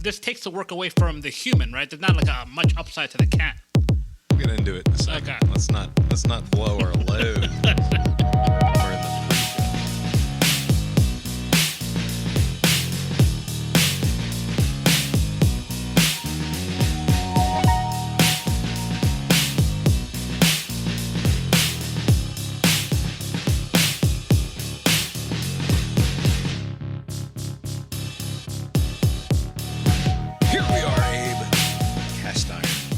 this takes the work away from the human, right? There's not like a much upside to the cat. We'll get into it in a second. Okay. Let's not blow our load.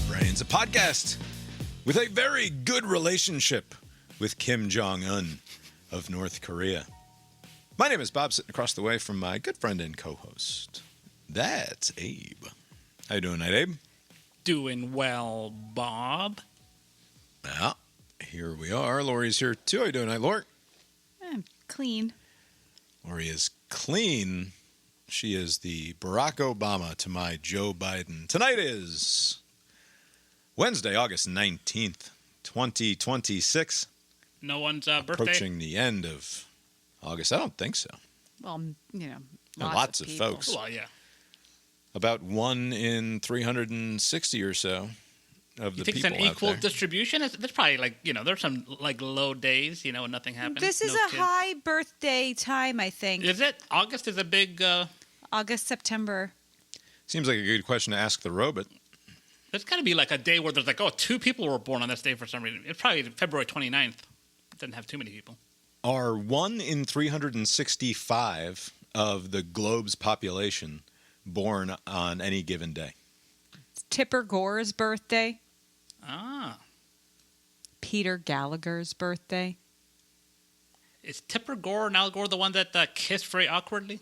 We're in the podcast with a very good relationship with Kim Jong-un of North Korea. My name is Bob, sitting across the way from my good friend and co-host. That's Abe. How you doing tonight, Abe? Doing well, Bob. Well, here we are. Lori's here too. How you doing tonight, Lori? I'm clean. Lori is clean. She is the Barack Obama to my Joe Biden. Tonight is Wednesday, August 19th, 2026. No one's birthday? Approaching the end of August. I don't think so. Well, you know, lots of people. folks. Well, yeah. About 1 in 360 or so of You the think it's people an equal out there. distribution? There's probably there's some low days, when nothing happens. This is no a kids. high birthday time, I think. Is it? August is a big... August, September. Seems like a good question to ask the robot. There's got to be like a day where there's 2 people were born on this day for some reason. It's probably February 29th. It doesn't have too many people. Are 1 in 365 of the globe's population born on any given day? It's Tipper Gore's birthday. Ah. Peter Gallagher's birthday. Is Tipper Gore and Al Gore the one that kissed very awkwardly?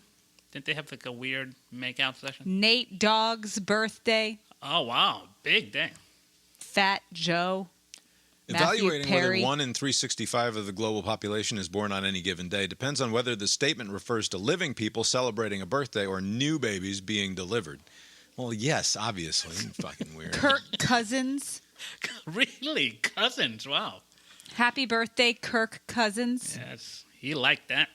Didn't they have a weird make-out session? Nate Dogg's birthday. Oh, wow. Big day. Fat Joe. Evaluating Matthew whether Perry. 1 in 365 of the global population is born on any given day depends on whether the statement refers to living people celebrating a birthday or new babies being delivered. Well, yes, obviously. Fucking weird. Kirk Cousins. Really? Cousins? Wow. Happy birthday, Kirk Cousins. Yes. He liked that.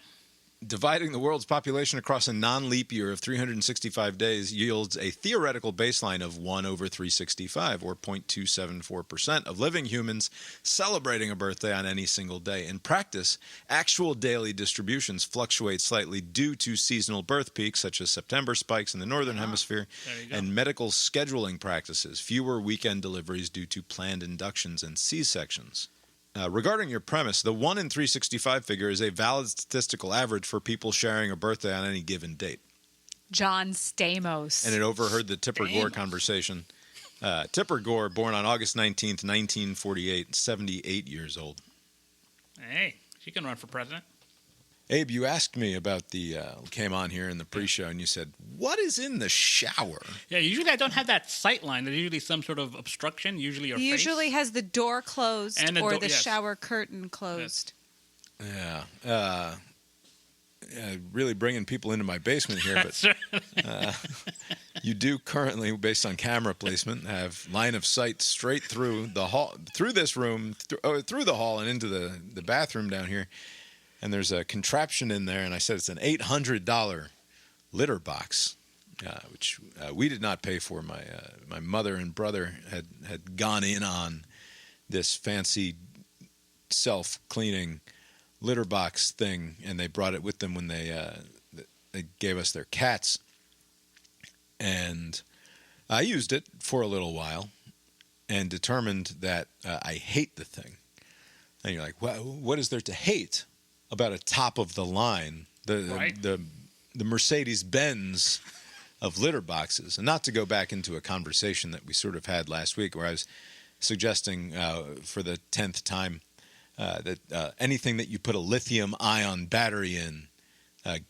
Dividing the world's population across a non-leap year of 365 days yields a theoretical baseline of 1 over 365, or 0.274% of living humans celebrating a birthday on any single day. In practice, actual daily distributions fluctuate slightly due to seasonal birth peaks, such as September spikes in the Northern Hemisphere, there you go. and medical scheduling practices, fewer weekend deliveries due to planned inductions and C-sections. Regarding your premise, the 1 in 365 figure is a valid statistical average for people sharing a birthday on any given date. John Stamos. And it overheard the Tipper Gore Stamos. conversation. Tipper Gore, born on August 19th, 1948, 78 years old. Hey, she can run for president. Abe, you asked me about came on here in the pre-show, and you said, what is in the shower? Yeah, usually I don't have that sight line. There's usually some sort of obstruction, usually your He face. usually has the door closed And the or door- the yes. shower curtain closed. Yeah. Really bringing people into my basement here, but you do currently, based on camera placement, have line of sight straight through the hall, through this room, through the hall and into the bathroom down here. And there's a contraption in there, and I said it's an $800 litter box, which we did not pay for. My mother and brother had gone in on this fancy self-cleaning litter box thing, and they brought it with them when they gave us their cats. And I used it for a little while and determined that I hate the thing. And you're like, well, what is there to hate about a top of the line, the Mercedes-Benz of litter boxes? And not to go back into a conversation that we sort of had last week where I was suggesting for the 10th time that anything that you put a lithium-ion battery in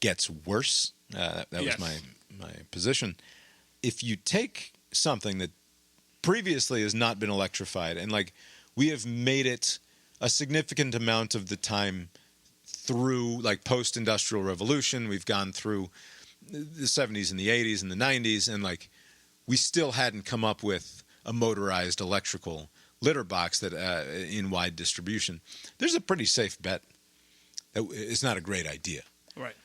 gets worse. That Yes. was my position. If you take something that previously has not been electrified, and we have made it a significant amount of the time through post-industrial revolution, we've gone through the 70s and the 80s and the 90s, and we still hadn't come up with a motorized electrical litter box that in wide distribution. There's a pretty safe bet that it's not a great idea. Right.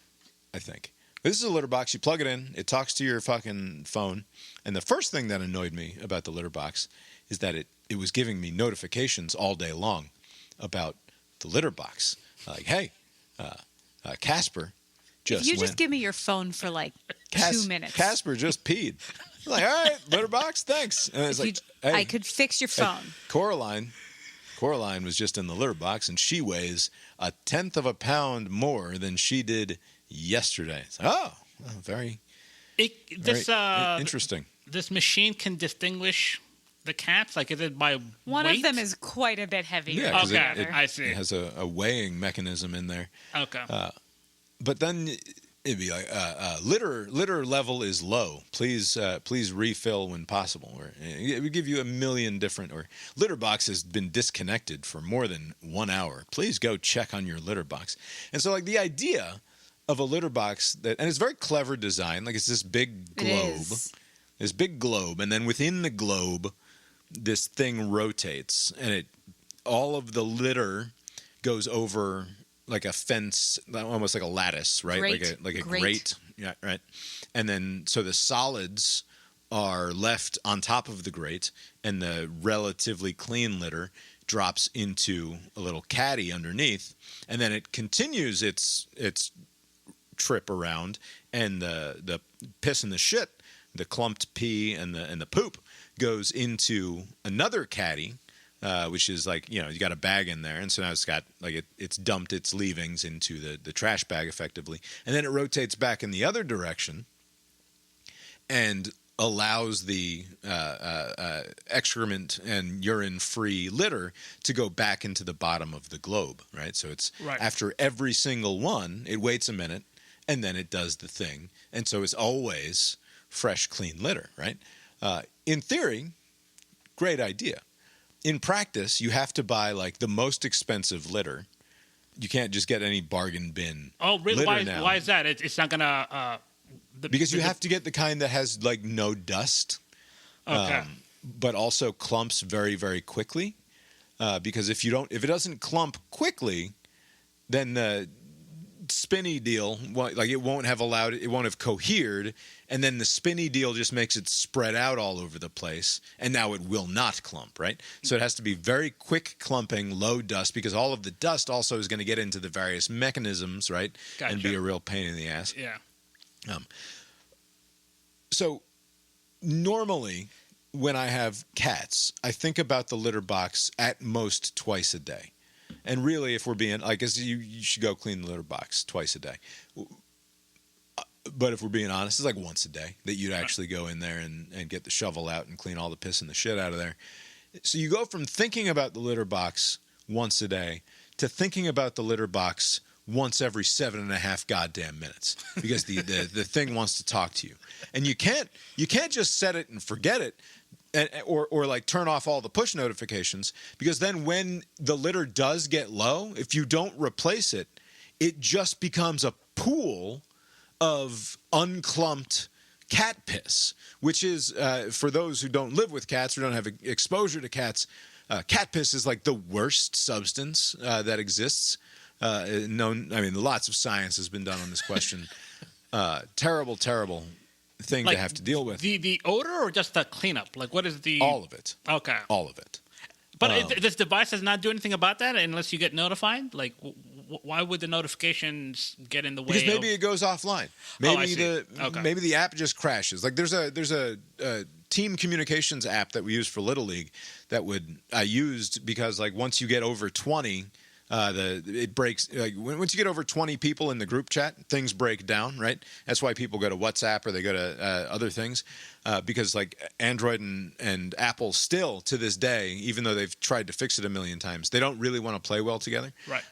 I think. This is a litter box. You plug it in. It talks to your fucking phone. And the first thing that annoyed me about the litter box is that it was giving me notifications all day long about the litter box. Like, hey, Casper just If you went. just give me your phone for like 2 minutes. Casper just peed. I'm like, all right, litter box, thanks. And it's like, hey, I could fix your phone. Coraline was just in the litter box, and she weighs 1/10 of a pound more than she did yesterday. It's like, very interesting. This machine can distinguish the cats? Like, is it by One weight? of them is quite a bit heavier. Yeah, 'cause Okay, I see. It has a weighing mechanism in there. Okay. But then it'd be like, litter level is low. Please refill when possible. Or it would give you a million different. Or litter box has been disconnected for more than 1 hour. Please go check on your litter box. And so, like, the idea of a litter box and it's very clever design. Like, it's this big globe. This big globe, and then within the globe, this thing rotates, and all of the litter goes over like a fence, almost like a lattice, right? Like a grate. Yeah, right. And then so the solids are left on top of the grate, and the relatively clean litter drops into a little caddy underneath, and then it continues its trip around, and the piss and the shit, the clumped pee and the poop goes into another caddy, which is like, you got a bag in there, and so now it's got like it's dumped its leavings into the trash bag effectively, and then it rotates back in the other direction and allows the excrement and urine-free litter to go back into the bottom of the globe, right? So it's after every single one, it waits a minute, and then it does the thing, and so it's always fresh, clean litter, right? In theory, great idea. In practice, you have to buy like the most expensive litter. You can't just get any bargain bin. Oh, really? Now. Why is that? It's not gonna. Because you have to get the kind that has like no dust, but also clumps very, very quickly. Because if it doesn't clump quickly, then the spinny deal, like it won't have cohered, and then the spinny deal just makes it spread out all over the place, and now it will not clump, right? So it has to be very quick clumping, low dust, because all of the dust also is going to get into the various mechanisms, right? Gotcha. And be a real pain in the ass. Yeah. So normally when I have cats, I think about the litter box at most twice a day. And really, if we're being, I guess you should go clean the litter box twice a day. But if we're being honest, it's like once a day that you'd actually go in there and get the shovel out and clean all the piss and the shit out of there. So you go from thinking about the litter box once a day to thinking about the litter box once every 7.5 goddamn minutes, because the thing wants to talk to you. And you can't just set it and forget it. Or like turn off all the push notifications, because then when the litter does get low, if you don't replace it, it just becomes a pool of unclumped cat piss, which is, for those who don't live with cats or don't have exposure to cats, cat piss is like the worst substance that exists. Lots of science has been done on this question. Terrible thing to have to deal with. The odor or just the cleanup? Like, what is the... All of it. Okay. All of it. But this device does not do anything about that unless you get notified? Like, why would the notifications get in the way? Because maybe it goes offline. Maybe maybe the app just crashes. Like there's a team communications app that we use for Little League that I used because like once you get over 20, it breaks. Like once you get over 20 people in the group chat, things break down, right? That's why people go to WhatsApp or they go to other things, because like Android and Apple still to this day, even though they've tried to fix it a million times, they don't really want to play well together. Right.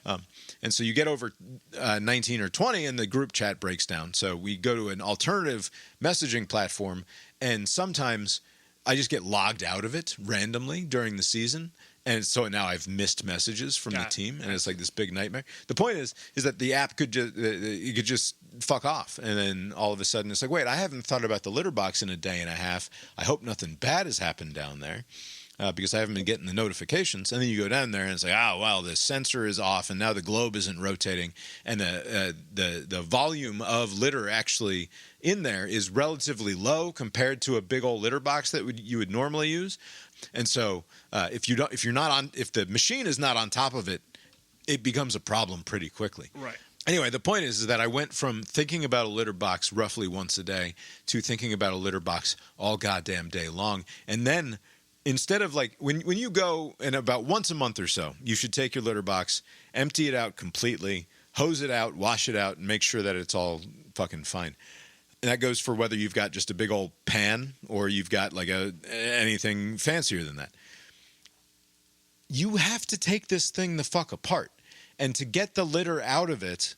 And so you get over 19 or 20 and the group chat breaks down. So we go to an alternative messaging platform, and sometimes I just get logged out of it randomly during the season. And so now I've missed messages from the team, and it's like this big nightmare. The point is that the app could just fuck off, and then all of a sudden it's like, wait, I haven't thought about the litter box in a day and a half. I hope nothing bad has happened down there. because I haven't been getting the notifications. And then you go down there and it's like, well, the sensor is off, and now the globe isn't rotating, and the volume of litter actually in there is relatively low compared to a big old litter box that you would normally use. And so if the machine is not on top of it, it becomes a problem pretty quickly. Right. Anyway, the point is that I went from thinking about a litter box roughly once a day to thinking about a litter box all goddamn day long. And then instead of like when you go, and about once a month or so, you should take your litter box, empty it out completely, hose it out, wash it out, and make sure that it's all fucking fine. And that goes for whether you've got just a big old pan or you've got like anything fancier than that. You have to take this thing the fuck apart. And to get the litter out of it,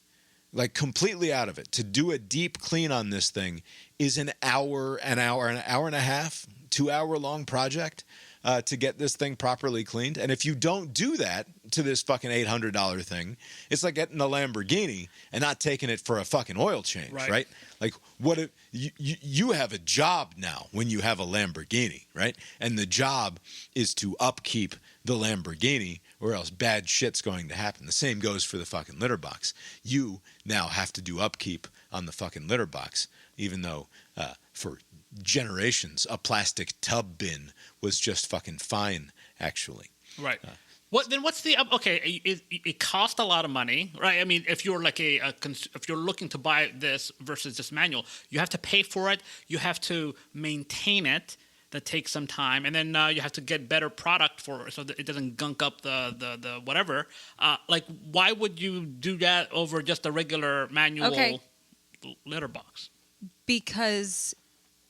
like completely out of it, to do a deep clean on this thing is an hour and a half, 2 hour long project to get this thing properly cleaned. And if you don't do that to this fucking $800 thing, it's like getting a Lamborghini and not taking it for a fucking oil change, right? Like you have a job now when you have a Lamborghini, right? And the job is to upkeep the Lamborghini, or else bad shit's going to happen. The same goes for the fucking litter box. You now have to do upkeep on the fucking litter box, even though for generations a plastic tub bin was just fucking fine, actually. Right. What's the okay? It costs a lot of money, right? I mean, if you're like if you're looking to buy this versus this manual, you have to pay for it. You have to maintain it. That takes some time, and then you have to get better product for it so that it doesn't gunk up the whatever. Like, why would you do that over just a regular manual litter box? Because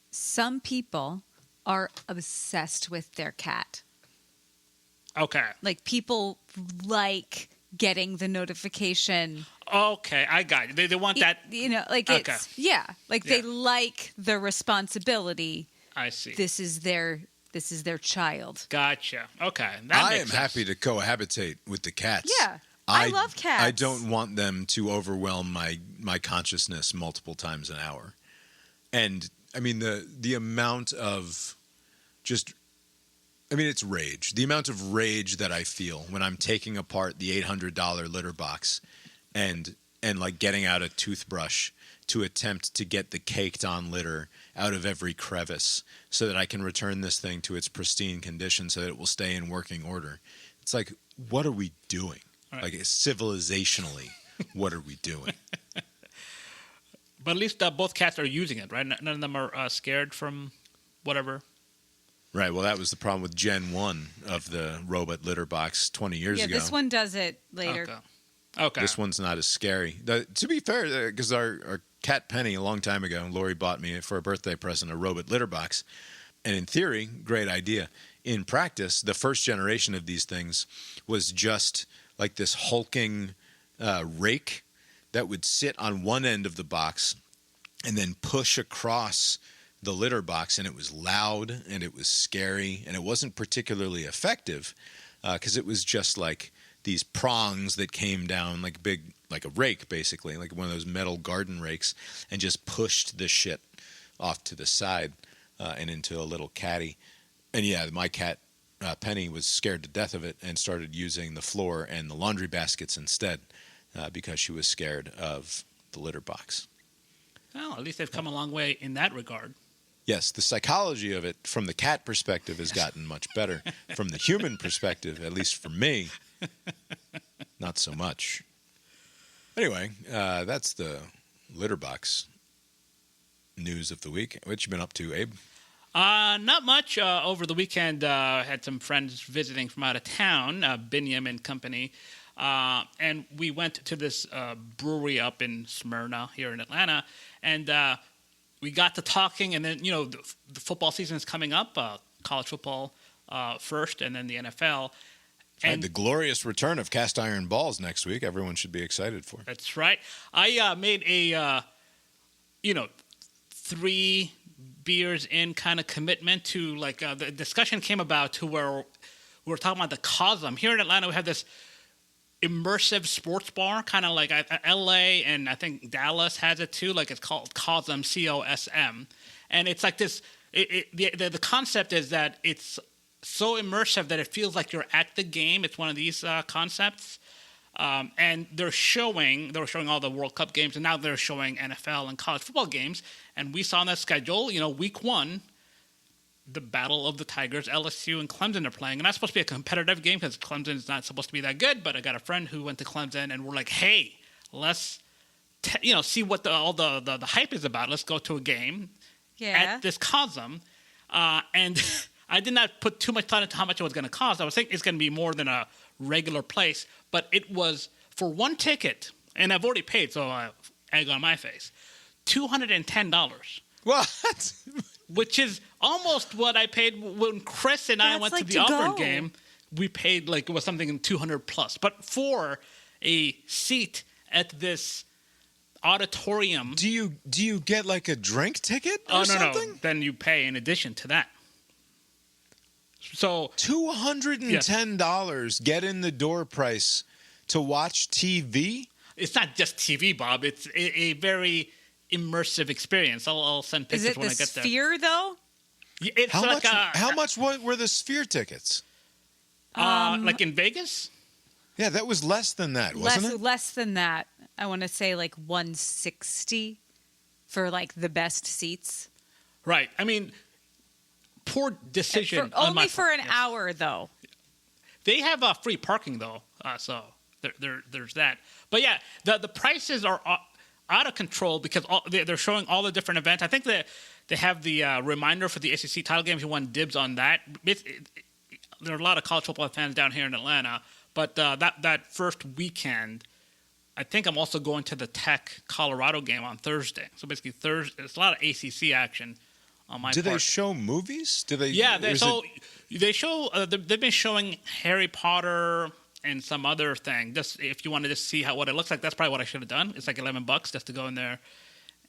some people are obsessed with their cat. Okay. Like, people like getting the notification. Okay, I got it. They want that. You know, like it's they like the responsibility. I see. This is their child. Gotcha. Okay. I am happy to cohabitate with the cats. Yeah. I love cats. I don't want them to overwhelm my consciousness multiple times an hour. And I mean the amount of it's rage. The amount of rage that I feel when I'm taking apart the $800 litter box and like getting out a toothbrush to attempt to get the caked on litter out of every crevice so that I can return this thing to its pristine condition so that it will stay in working order. It's like, what are we doing? Right. Like, civilizationally, what are we doing? But at least both cats are using it, right? None of them are scared from whatever. Right. Well, that was the problem with Gen 1 of the robot litter box 20 years ago. Yeah, this one does it later. Okay. This one's not as scary. To be fair, because our cat Penny, a long time ago, Lori bought me for a birthday present a robot litter box. And in theory, great idea. In practice, the first generation of these things was just like this hulking rake that would sit on one end of the box and then push across the litter box. And it was loud and it was scary and it wasn't particularly effective because it was just like these prongs that came down like a rake, basically, like one of those metal garden rakes, and just pushed the shit off to the side and into a little caddy. And yeah, my cat Penny was scared to death of it and started using the floor and the laundry baskets instead because she was scared of the litter box. Well, at least they've come a long way in that regard. Yes, the psychology of it from the cat perspective has gotten much better. From the human perspective, at least for me, not so much. Anyway, that's the litter box news of the week. What you been up to, Abe? Not much. Over the weekend, had some friends visiting from out of town, Binyam and company, and we went to this brewery up in Smyrna here in Atlanta, and we got to talking, and then, the football season is coming up, college football first, and then the NFL. And the glorious return of cast iron balls next week. Everyone should be excited for. That's right. I made a, 3 beers in kind of commitment to, like, the discussion came about to where we were talking about the Cosm. Here in Atlanta, we have this immersive sports bar, kind of like LA, and I think Dallas has it too. Like, it's called Cosm, COSM. And it's like this, the concept is that it's so immersive that it feels like you're at the game. It's one of these concepts. And they were showing all the World Cup games, and now they're showing NFL and college football games. And we saw on that schedule, week 1, the Battle of the Tigers, LSU and Clemson are playing. And that's supposed to be a competitive game because Clemson is not supposed to be that good. But I got a friend who went to Clemson, and we're like, hey, let's see what all the hype is about. Let's go to a game at this Cosm. And I did not put too much thought into how much it was going to cost. I was thinking it's going to be more than a regular place. But it was, for one ticket, and I've already paid, so egg on my face, $210. What? Which is almost what I paid when Chris and I went to the Auburn game. We paid it was something $200 plus. But for a seat at this auditorium. Do you get like a drink ticket or something? No. Then you pay in addition to that. So $210 get in the door price to watch TV? It's not just TV, Bob. It's a very immersive experience. I'll send pictures when I get there. Is it the Sphere, though? It's how much were the Sphere tickets? Like in Vegas? Yeah, that was less than that, wasn't it? Less than that. I want to say like $160 for like the best seats. Right. I mean, poor decision. Only for an hour, though. They have free parking, though, so there's that. But yeah, the prices are out of control because they're showing all the different events. I think that they have the reminder for the SEC title game if you want dibs on that. There are a lot of college football fans down here in Atlanta, but that first weekend, I think I'm also going to the Tech Colorado game on Thursday. So basically Thursday, there's a lot of ACC action on my part. Do they show movies? Do they? Yeah, they show. They've been showing Harry Potter and some other thing. Just if you want to just see what it looks like, that's probably what I should have done. It's like $11 just to go in there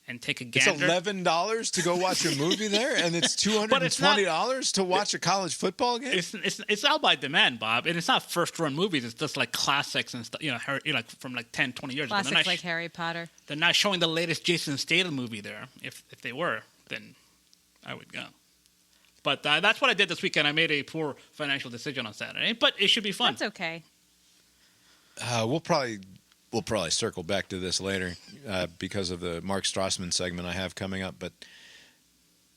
and take a gander. It's $11 to go watch a movie there, and it's $220 to watch a college football game. It's all by demand, Bob, and it's not first-run movies. It's just like classics and stuff. Like from like 10, 20 years ago. Classics like Harry Potter. They're not showing the latest Jason Statham movie there. If they were, then I would go. But that's what I did this weekend. I made a poor financial decision on Saturday, but it should be fun. That's okay. We'll probably circle back to this later because of the Mark Strassmann segment I have coming up. But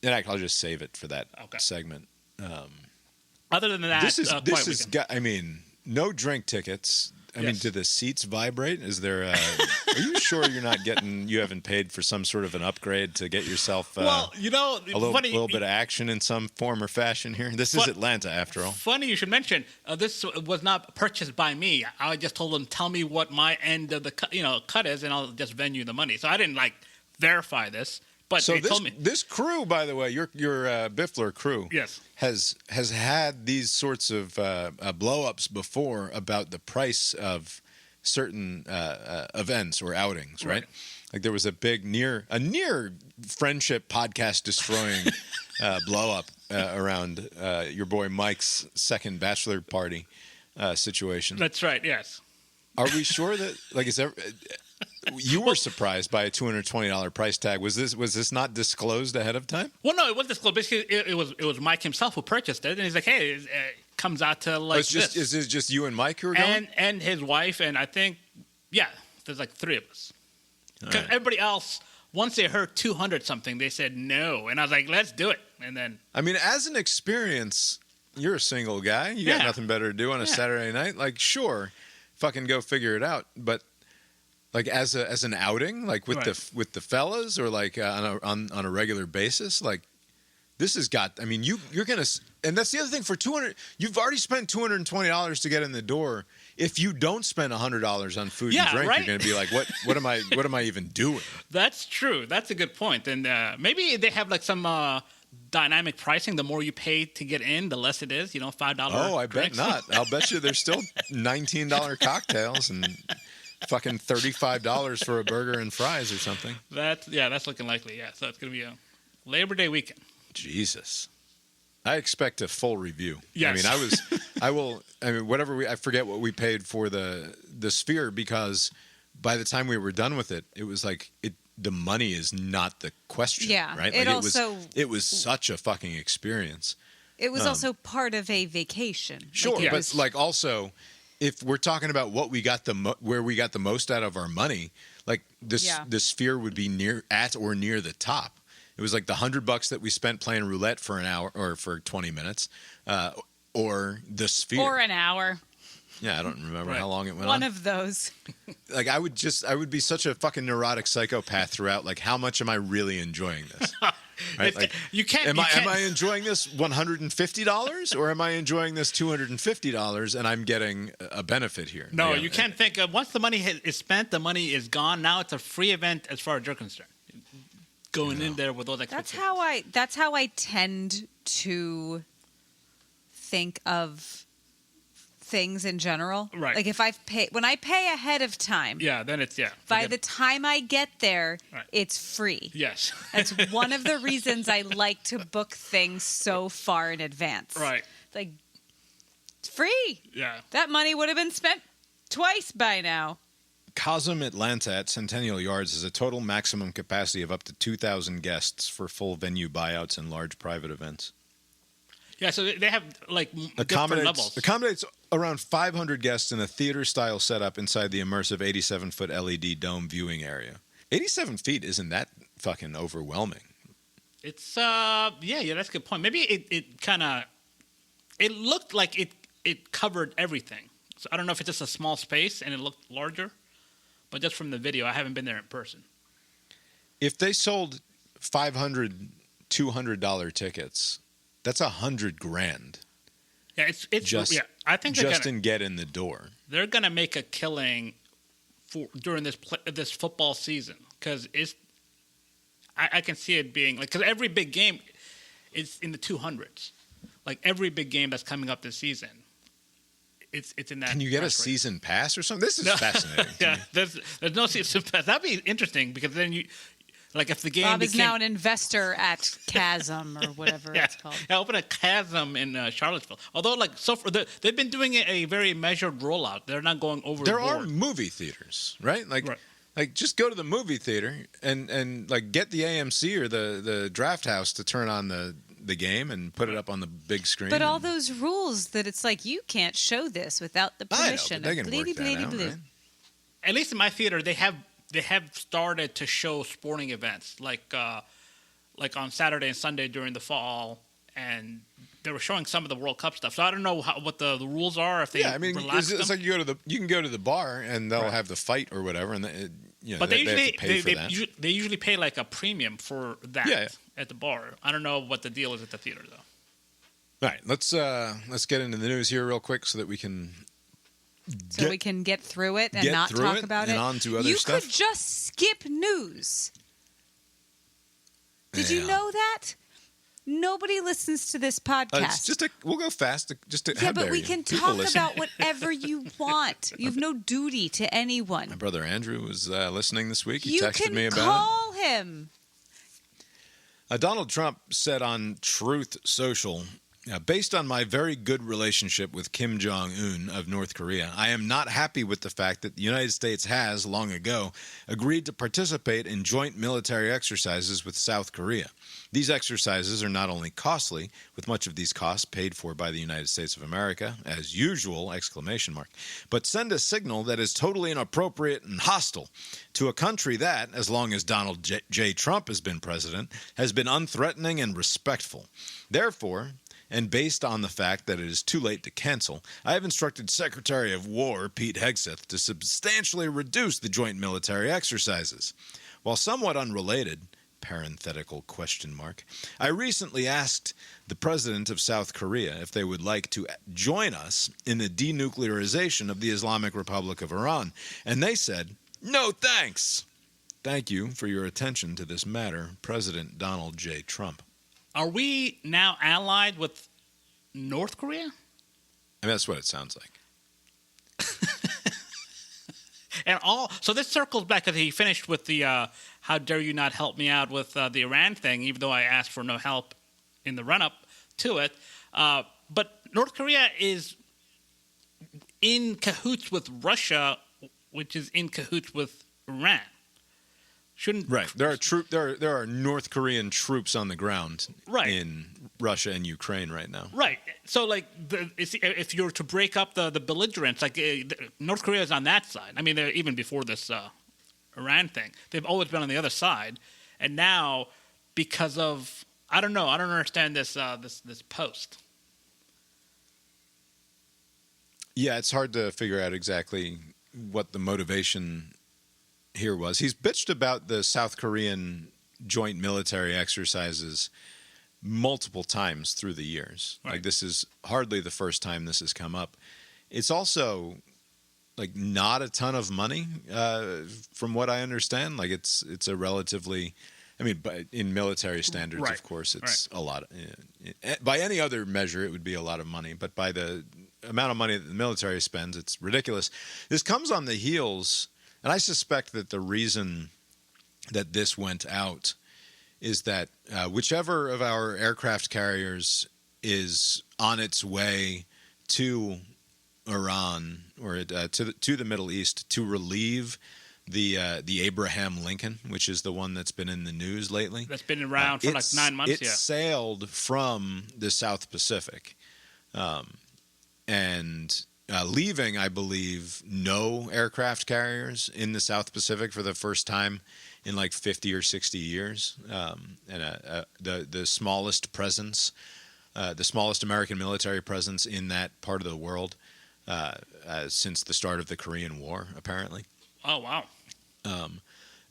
I'll just save it for that segment. Other than that, this is. I mean, no drink tickets. I mean, do the seats vibrate? Is there? Are you sure you haven't paid for some sort of an upgrade to get yourself a little bit of action in some form or fashion here? This is Atlanta, after all. Funny you should mention. This was not purchased by me. I just told them, tell me what my end of the cut is, and I'll just venue the money. So I didn't verify this. But so they told me. This crew, by the way, your Biffler crew, yes, has had these sorts of blow-ups before about the price of certain events or outings, right? Like there was a big near friendship podcast destroying blow-up around your boy Mike's second bachelor party situation. That's right. Yes. Are we sure that you were surprised by a $220 price tag? Was this not disclosed ahead of time? Well, no, it was disclosed. Basically, it was Mike himself who purchased it, and he's like, "Hey, it comes out to like this." Is it just you and Mike who are going? And his wife, and I think, there's like 3 of us. Because everybody else, once they heard 200 something, they said no, and I was like, "Let's do it." And then, I mean, as an experience, you're a single guy. You got nothing better to do on a Saturday night. Like, sure, fucking go figure it out, but. Like as an outing, like with the fellas, or like on a regular basis, like this has got. I mean, you're gonna, and that's the other thing. For $200, you've already spent $220 to get in the door. If you don't spend $100 on food and drink, you're gonna be like, what am I even doing? That's true. That's a good point. And maybe they have like some dynamic pricing. The more you pay to get in, the less it is. $5. Oh, I drinks. bet not. I'll bet you there's still $19 cocktails and. Fucking $35 for a burger and fries or something. That's looking likely. Yeah, so it's gonna be a Labor Day weekend. Jesus, I expect a full review. Yes. I mean, I forget what we paid for the Sphere, because by the time we were done with it, it was like the money is not the question. Yeah, right. It was such a fucking experience. It was also part of a vacation. Sure, Like, it but was- like also, if we're talking about what we got where we got the most out of our money, like this sphere would be at or near the top. It was like the $100 that we spent playing roulette for an hour or for 20 minutes, or the sphere. Or an hour. Yeah, I don't remember how long it went on. One of those. Like I would be such a fucking neurotic psychopath throughout. Like, how much am I really enjoying this? Right? Like, Am I enjoying this $150 or am I enjoying this $250 and I'm getting a benefit here? No, you can't think of once the money is spent, the money is gone. Now it's a free event as far as you're concerned. Going in there with all that. That's how I tend to think of things in general. Right. Like when I pay ahead of time. Yeah, then it's By the time I get there, right. It's free. Yes. That's one of the reasons I like to book things so far in advance. Right. Like, it's free. Yeah. That money would have been spent twice by now. Cosm Atlanta at Centennial Yards has a total maximum capacity of up to 2,000 guests for full venue buyouts and large private events. Yeah, so they have like different levels. Accommodates around 500 guests in a theater-style setup inside the immersive 87-foot LED dome viewing area. 87 feet isn't that fucking overwhelming. It's yeah, that's a good point. Maybe it looked like it covered everything. So I don't know if it's just a small space and it looked larger, but just from the video, I haven't been there in person. If they sold $500, $200 tickets, that's $100,000. Yeah, it's just I think in get in the door. They're gonna make a killing during this football season because I can see it being like because every big game is in the 200s. Like every big game that's coming up this season, it's in that. Can you get a season pass or something? This is fascinating. Yeah, there's no season pass. That'd be interesting because then you. Like if the game Bob is now an investor at Chasm or whatever it's called. Yeah, open a Chasm in Charlottesville. Although, they've been doing a very measured rollout. They're not going over. There are movie theaters, right? Like just go to the movie theater and like get the AMC or the Draft House to turn on the game and put it up on the big screen. But all those rules that it's like you can't show this without the permission. I know, but they can work that out, right? At least in my theater, they have started to show sporting events like on Saturday and Sunday during the fall, and they were showing some of the World Cup stuff. So I don't know what the rules are. If they it's like you can go to the bar and they'll have the fight or whatever, and but they have to pay for that. They usually pay like a premium for that at the bar. I don't know what the deal is at the theater though. All right, let's get into the news here real quick so that we can. We can get through it and not talk about it. And on to other stuff. You could just skip news. Did you know that? Nobody listens to this podcast. We'll go fast. But we can talk about whatever you want. You've no duty to anyone. My brother Andrew was listening this week. He you texted me about it. You can call him. Donald Trump said on Truth Social, based on my very good relationship with Kim Jong-un of North Korea, I am not happy with the fact that the United States has, long ago, agreed to participate in joint military exercises with South Korea. These exercises are not only costly, with much of these costs paid for by the United States of America, as usual, ! But send a signal that is totally inappropriate and hostile to a country that, as long as Donald J. Trump has been president, has been unthreatening and respectful. Therefore, and based on the fact that it is too late to cancel, I have instructed Secretary of War Pete Hegseth to substantially reduce the joint military exercises. While somewhat unrelated, parenthetical question mark, I recently asked the president of South Korea if they would like to join us in the denuclearization of the Islamic Republic of Iran, and they said, "No thanks." Thank you for your attention to this matter, President Donald J. Trump. Are we now allied with North Korea? I mean, that's what it sounds like. So this circles back because he finished with the "How dare you not help me out with the Iran thing?" Even though I asked for no help in the run-up to it, but North Korea is in cahoots with Russia, which is in cahoots with Iran. Shouldn't Right. There are North Korean troops on the ground in Russia and Ukraine right now. Right. So, like, if you're to break up the belligerents, like North Korea is on that side. I mean, even before this Iran thing, they've always been on the other side, and now because of I don't understand this this post. Yeah, it's hard to figure out exactly what the motivation here was. He's bitched about the South Korean joint military exercises multiple times through the years. Right. Like, this is hardly the first time this has come up. It's also like not a ton of money, from what I understand. Like, it's a relatively, I mean, but in military standards, Right. of course, it's a lot. By any other measure, it would be a lot of money, but by the amount of money that the military spends, it's ridiculous. This comes on the heels, and I suspect that the reason that this went out is that whichever of our aircraft carriers is on its way to Iran or to the Middle East to relieve the Abraham Lincoln, which is the one that's been in the news lately. That's been around for like 9 months. It sailed from the South Pacific, and leaving, I believe, no aircraft carriers in the South Pacific for the first time in like 50 or 60 years, and the smallest presence, the smallest American military presence in that part of the world since the start of the Korean War, apparently. Oh, wow.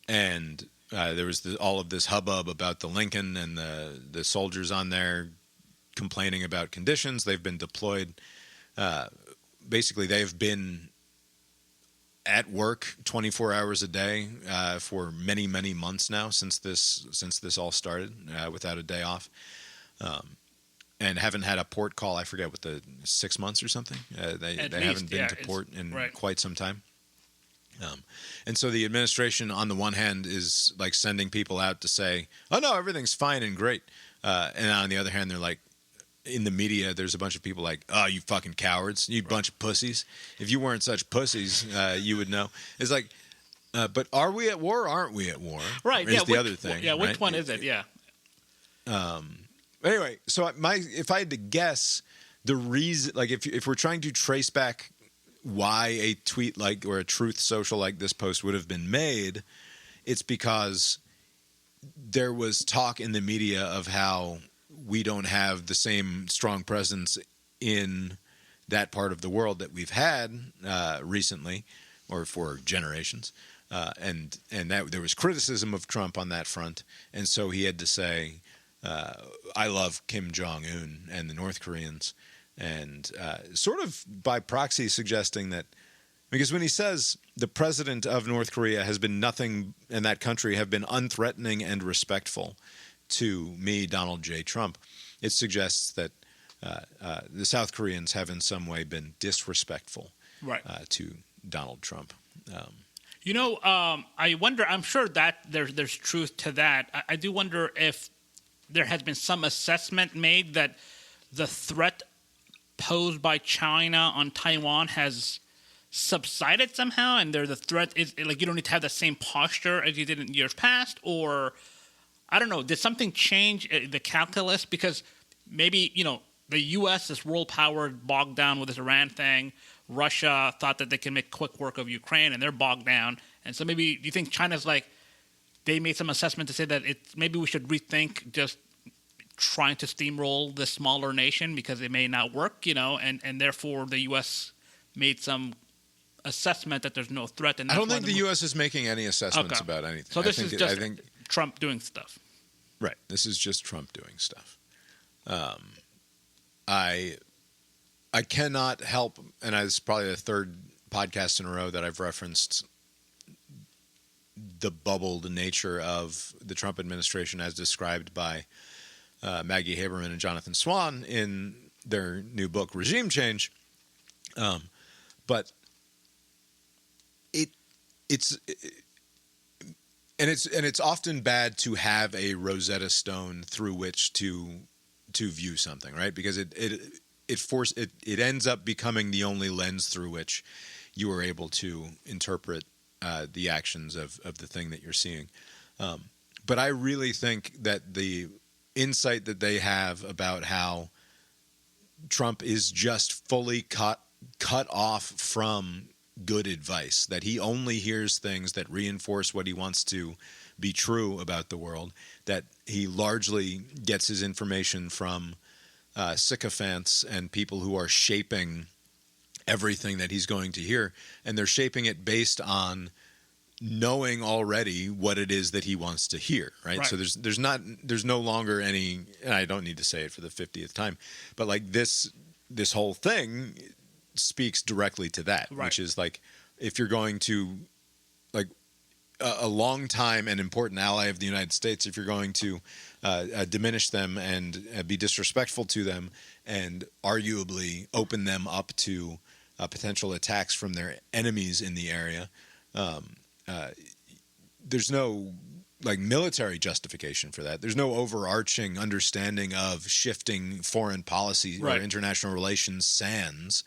And there was all of this hubbub about the Lincoln and the soldiers on there complaining about conditions. They've been deployed. Basically, they've been at work 24 hours a day for many, many months now since this all started, without a day off, and haven't had a port call. I forget what 6 months or something. They haven't been to port in quite some time. And so the administration, on the one hand, is like sending people out to say, "Oh no, everything's fine and great," and on the other hand, they're like, in the media, there's a bunch of people like, "Oh, you fucking cowards, you bunch of pussies. If you weren't such pussies, you would know." It's like, but are we at war or aren't we at war? Right. Is the other thing. Yeah. Which one is it? Yeah. Anyway, so if I had to guess, the reason, like if we're trying to trace back why a tweet like or a Truth Social like this post would have been made, it's because there was talk in the media of how we don't have the same strong presence in that part of the world that we've had recently or for generations. And that there was criticism of Trump on that front. And so he had to say, I love Kim Jong-un and the North Koreans. And sort of by proxy suggesting that, because when he says the president of North Korea has been nothing, and that country have been unthreatening and respectful to me, Donald J. Trump, it suggests that the South Koreans have in some way been disrespectful to Donald Trump. I wonder, I'm sure that there's truth to that. I do wonder if there has been some assessment made that the threat posed by China on Taiwan has subsided somehow, and the threat is like you don't need to have the same posture as you did in years past, or I don't know, did something change the calculus? Because maybe, the U.S. is world power bogged down with this Iran thing. Russia thought that they can make quick work of Ukraine, and they're bogged down. And so maybe you think China's like, they made some assessment to say that maybe we should rethink just trying to steamroll this smaller nation because it may not work, and therefore the U.S. made some assessment that there's no threat. And I don't think the U.S. is making any assessments about anything. So this is just Trump doing stuff. Right. This is just Trump doing stuff. I cannot help, and it's probably the third podcast in a row that I've referenced the bubbled nature of the Trump administration as described by Maggie Haberman and Jonathan Swan in their new book, Regime Change. But it's often bad to have a Rosetta Stone through which to view something, right? Because it ends up becoming the only lens through which you are able to interpret the actions of the thing that you're seeing. But I really think that the insight that they have about how Trump is just fully cut off from good advice, that he only hears things that reinforce what he wants to be true about the world, that he largely gets his information from sycophants and people who are shaping everything that he's going to hear, and they're shaping it based on knowing already what it is that he wants to hear, right? So there's no longer any, and I don't need to say it for the 50th time, but like this whole thing speaks directly to that, which is like, if you're going to, like, a long time and important ally of the United States, if you're going to diminish them and be disrespectful to them and arguably open them up to potential attacks from their enemies in the area, there's no like military justification for that. There's no overarching understanding of shifting foreign policy or international relations sands.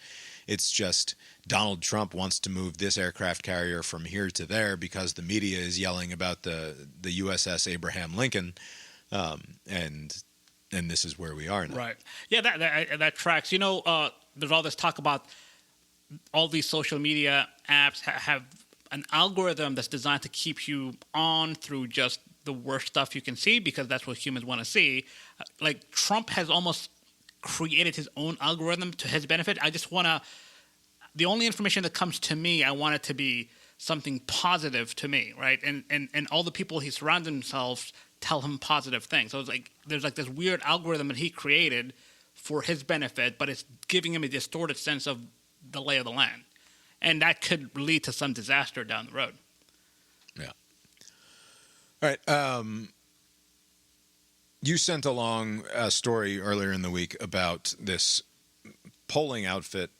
It's just Donald Trump wants to move this aircraft carrier from here to there because the media is yelling about the USS Abraham Lincoln, and this is where we are now. Right. Yeah, that tracks. You know, there's all this talk about all these social media apps have an algorithm that's designed to keep you on through just the worst stuff you can see because that's what humans want to see. Like, Trump has almost created his own algorithm to his benefit. I just want to – the only information that comes to me, I want it to be something positive to me, right? And all the people he surrounds himself tell him positive things. So it's like there's like this weird algorithm that he created for his benefit, but it's giving him a distorted sense of the lay of the land. And that could lead to some disaster down the road. Yeah. All right. You sent along a story earlier in the week about this polling outfit.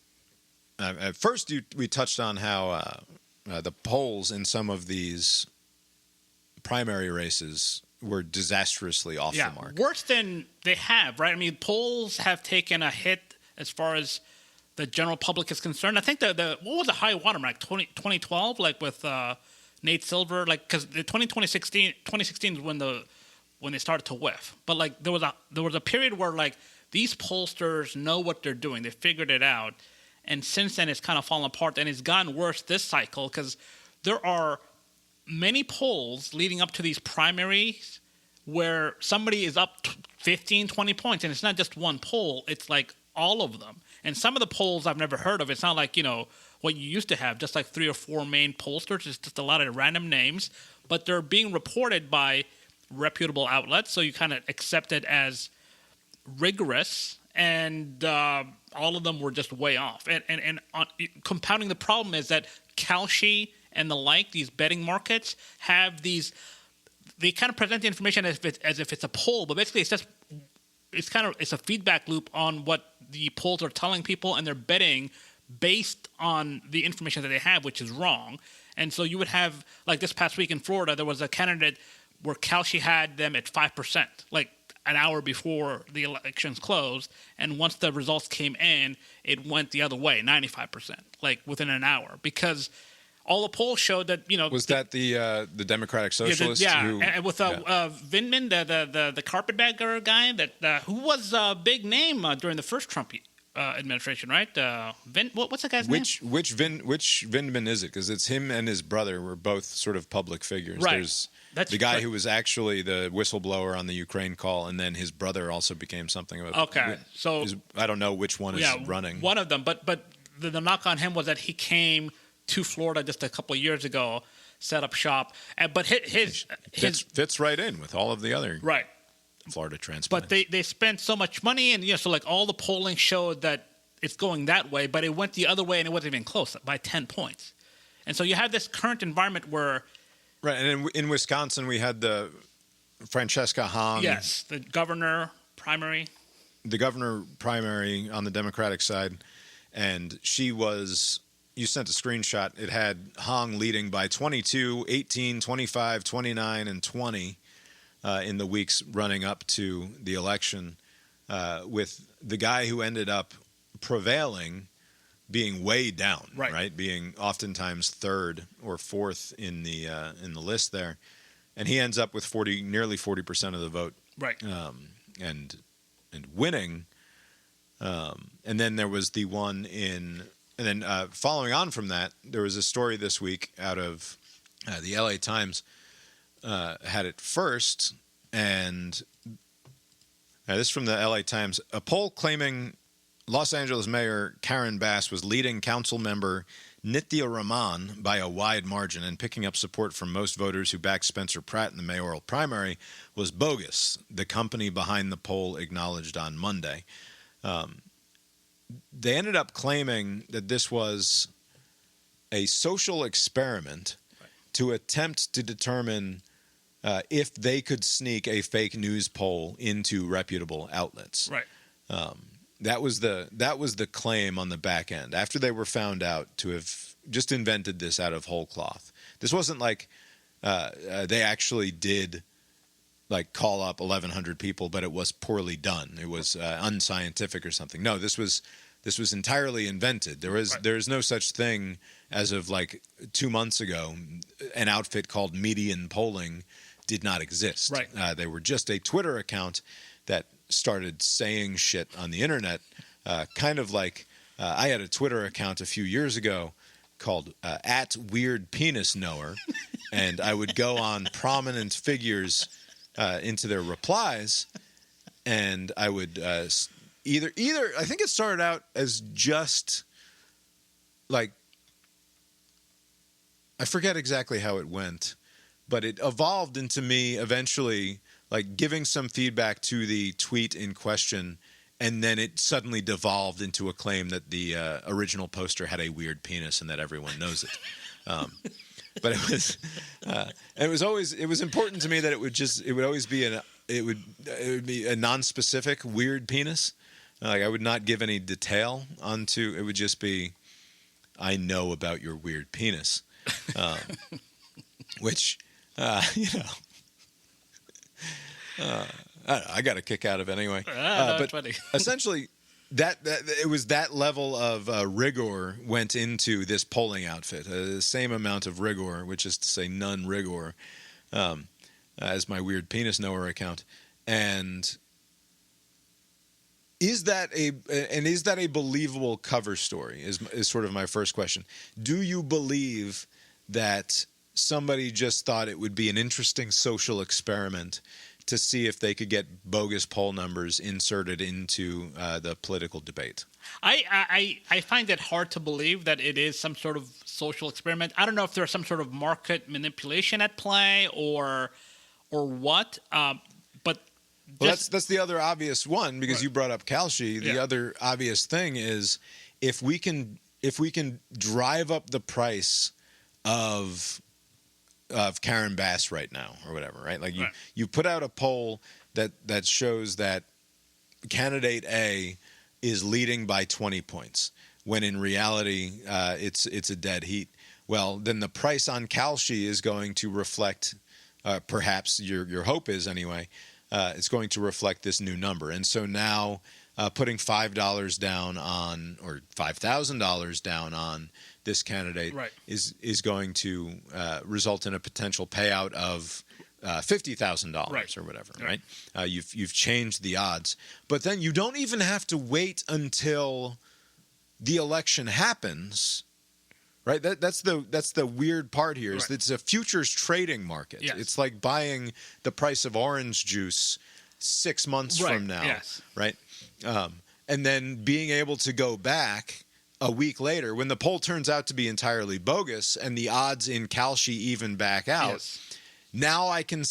At first, we touched on how the polls in some of these primary races were disastrously off the mark. Worse than they have, right? I mean, polls have taken a hit as far as the general public is concerned. I think what was the high watermark? 2012, like with Nate Silver, like because the 2016 is when they started to whiff. But like there was a period where like these pollsters know what they're doing. They figured it out, and since then it's kind of fallen apart, and it's gotten worse this cycle because there are many polls leading up to these primaries where somebody is up 15, 20 points, and it's not just one poll. It's like all of them. And some of the polls I've never heard of. It's not like, you know, what you used to have, just like 3 or 4 main pollsters. It's just a lot of random names. But they're being reported by reputable outlets, so you kind of accept it as rigorous. And all of them were just way off. And compounding the problem is that Kalshi and the like, these betting markets, have these – they kind of present the information as if it's a poll. But basically it's just – it's a feedback loop on what the polls are telling people, and they're betting based on the information that they have, which is wrong. And so you would have, like this past week in Florida, there was a candidate where Kalshi had them at 5%, like an hour before the elections closed. And once the results came in, it went the other way, 95%, like within an hour, because all the polls showed that, you know. Was that the Democratic Socialist? And with Vindman, the carpetbagger guy that who was a big name during the first Trump administration, right? What's the guy's name? Which Vindman is it? Because it's him and his brother were both sort of public figures. Right. There's the guy who was actually the whistleblower on the Ukraine call, and then his brother also became something of a. Okay, so I don't know which one is running. One of them, but the knock on him was that he came to Florida just a couple of years ago, set up shop, but his fits right in with all of the other Florida transplants. But they spent so much money, and so like all the polling showed that it's going that way, but it went the other way, and it wasn't even close by 10 points. And so you have this current environment where and in Wisconsin we had the Francesca Hong, the governor primary on the Democratic side, and she was. You sent a screenshot. It had Hong leading by 22, 18, 25, 29, and 20 in the weeks running up to the election, with the guy who ended up prevailing being way down, right? Being oftentimes third or fourth in the list there. and he ends up with nearly 40% of the vote, Right. and winning. And then there was the one following on from that, there was a story this week out of the LA Times, had it first, and this is from the LA Times. A poll claiming Los Angeles Mayor Karen Bass was leading council member Nithya Raman by a wide margin and picking up support from most voters who backed Spencer Pratt in the mayoral primary was bogus, the company behind the poll acknowledged on Monday. They ended up claiming that this was a social experiment to attempt to determine if they could sneak a fake news poll into reputable outlets. Right. That was the claim on the back end after they were found out to have just invented this out of whole cloth. This wasn't like they actually did like call up 1,100 people, but it was poorly done. It was unscientific or something. No, this was entirely invented. There's no such thing as of like 2 months ago. An outfit called Median Polling did not exist. Right. They were just a Twitter account that started saying shit on the internet, kind of like I had a Twitter account a few years ago called @WeirdPenisKnower, and I would go on prominent figures into their replies, and I would either I think it started out as just like, I forget exactly how it went, but it evolved into me eventually like giving some feedback to the tweet in question, and then it suddenly devolved into a claim that the original poster had a weird penis and that everyone knows it. But it was important to me that it would always be a non-specific weird penis. Like I would not give any detail onto it. Would just be, I know about your weird penis, which I got a kick out of it anyway. But funny. Essentially, that it was that level of rigor went into this polling outfit. The same amount of rigor, which is to say none rigor, as my weird penis knower account. And is that a believable cover story? Is sort of my first question. Do you believe that somebody just thought it would be an interesting social experiment to see if they could get bogus poll numbers inserted into the political debate? I find it hard to believe that it is some sort of social experiment. I don't know if there's some sort of market manipulation at play or what. But that's the other obvious one, because you brought up Kalshi. The other obvious thing is if we can drive up the price of Karen Bass right now or whatever, right? Like you put out a poll that shows that candidate A is leading by 20 points when in reality it's a dead heat. Well, then the price on Kalshi is going to reflect, perhaps your hope is anyway, it's going to reflect this new number. And so now putting $5 down on, or $5,000 down on this candidate is going to result in a potential payout of $50,000 or whatever, right? You've changed the odds, but then you don't even have to wait until the election happens, right? That's the weird part here. Is it's a futures trading market. Yes. It's like buying the price of orange juice 6 months from now, right? And then being able to go back a week later when the poll turns out to be entirely bogus and the odds in Kalshi even back out. Yes. Now I can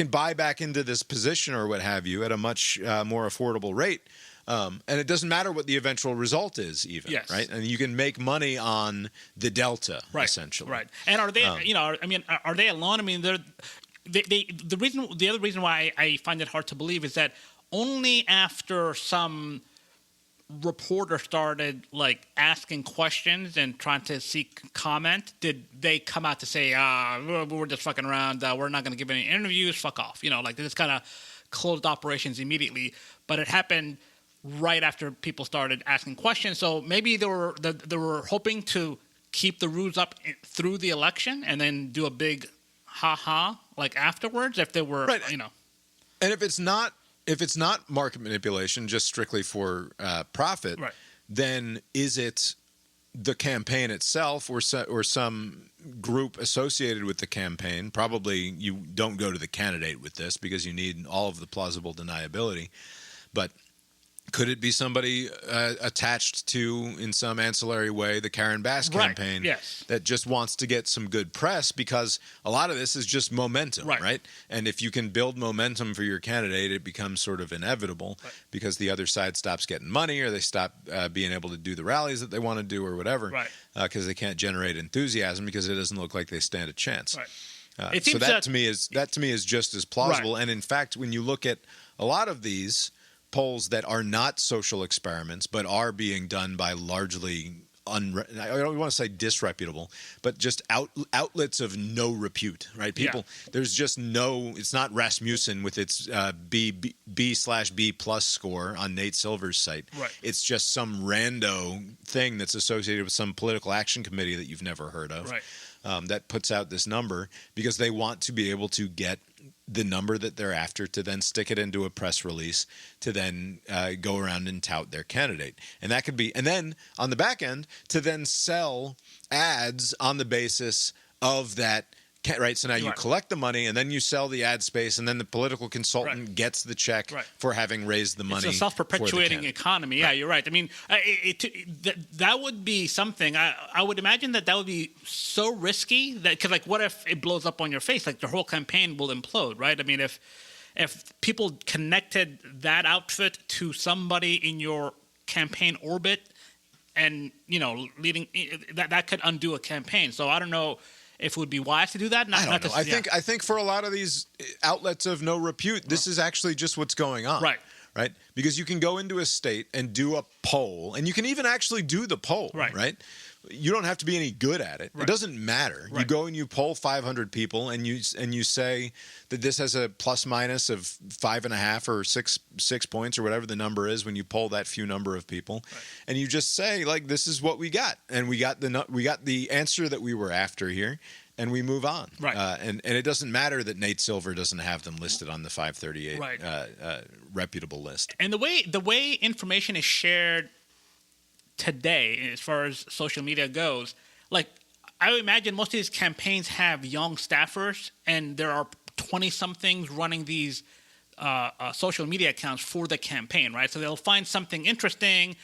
buy back into this position or what have you at a much more affordable rate. And it doesn't matter what the eventual result is even, right? And you can make money on the delta, essentially. Right. And are they, are they alone? I mean, the other reason why I find it hard to believe is that only after some reporter started like asking questions and trying to seek comment did they come out to say, we're just fucking around, we're not going to give any interviews, fuck off, like they just kind of closed operations immediately. But it happened right after people started asking questions, so maybe they were hoping to keep the ruse up through the election and then do a big ha like afterwards if they were Right. you know. And if it's not market manipulation, just strictly for profit, Right. then is it the campaign itself or some group associated with the campaign? Probably you don't go to the candidate with this because you need all of the plausible deniability. But could it be somebody attached to, in some ancillary way, the Karen Bass campaign Yes. that just wants to get some good press? Because a lot of this is just momentum, right? And if you can build momentum for your candidate, it becomes sort of inevitable because the other side stops getting money or they stop being able to do the rallies that they want to do or whatever because they can't generate enthusiasm because it doesn't look like they stand a chance. So that to me is just as plausible. And in fact, when you look at a lot of these polls that are not social experiments, but are being done by largely, I don't want to say disreputable, but just outlets of no repute, right? People, there's just it's not Rasmussen with its B/B+ score on Nate Silver's site. Right. It's just some rando thing that's associated with some political action committee that you've never heard of. That puts out this number because they want to be able to get the number that they're after to then stick it into a press release to then go around and tout their candidate. And that could be, and then on the back end to then sell ads on the basis of that. Right. So now you collect the money and then you sell the ad space and then the political consultant gets the check for having raised the money. It's a self-perpetuating economy. Yeah, you're right. I mean, that would be something. I would imagine that would be so risky that because like what if it blows up on your face? Like the whole campaign will implode, right? I mean, if people connected that outfit to somebody in your campaign orbit and, leading that could undo a campaign. So I don't know if it would be wise to do that. I don't know. I think for a lot of these outlets of no repute, this is actually just what's going on. Right? Because you can go into a state and do a poll, and you can even actually do the poll, right? You don't have to be any good at it. It doesn't matter. You go and you poll 500 people, and you say that this has a plus minus of 5.5 or 6 points or whatever the number is when you poll that few number of people, and you just say like, this is what we got, and we got the answer that we were after here. And we move on. And it doesn't matter that Nate Silver doesn't have them listed on the 538 reputable list. And the way information is shared today, as far as social media goes, like I would imagine most of these campaigns have young staffers, and there are 20-somethings running these social media accounts for the campaign, right? So they'll find something interesting.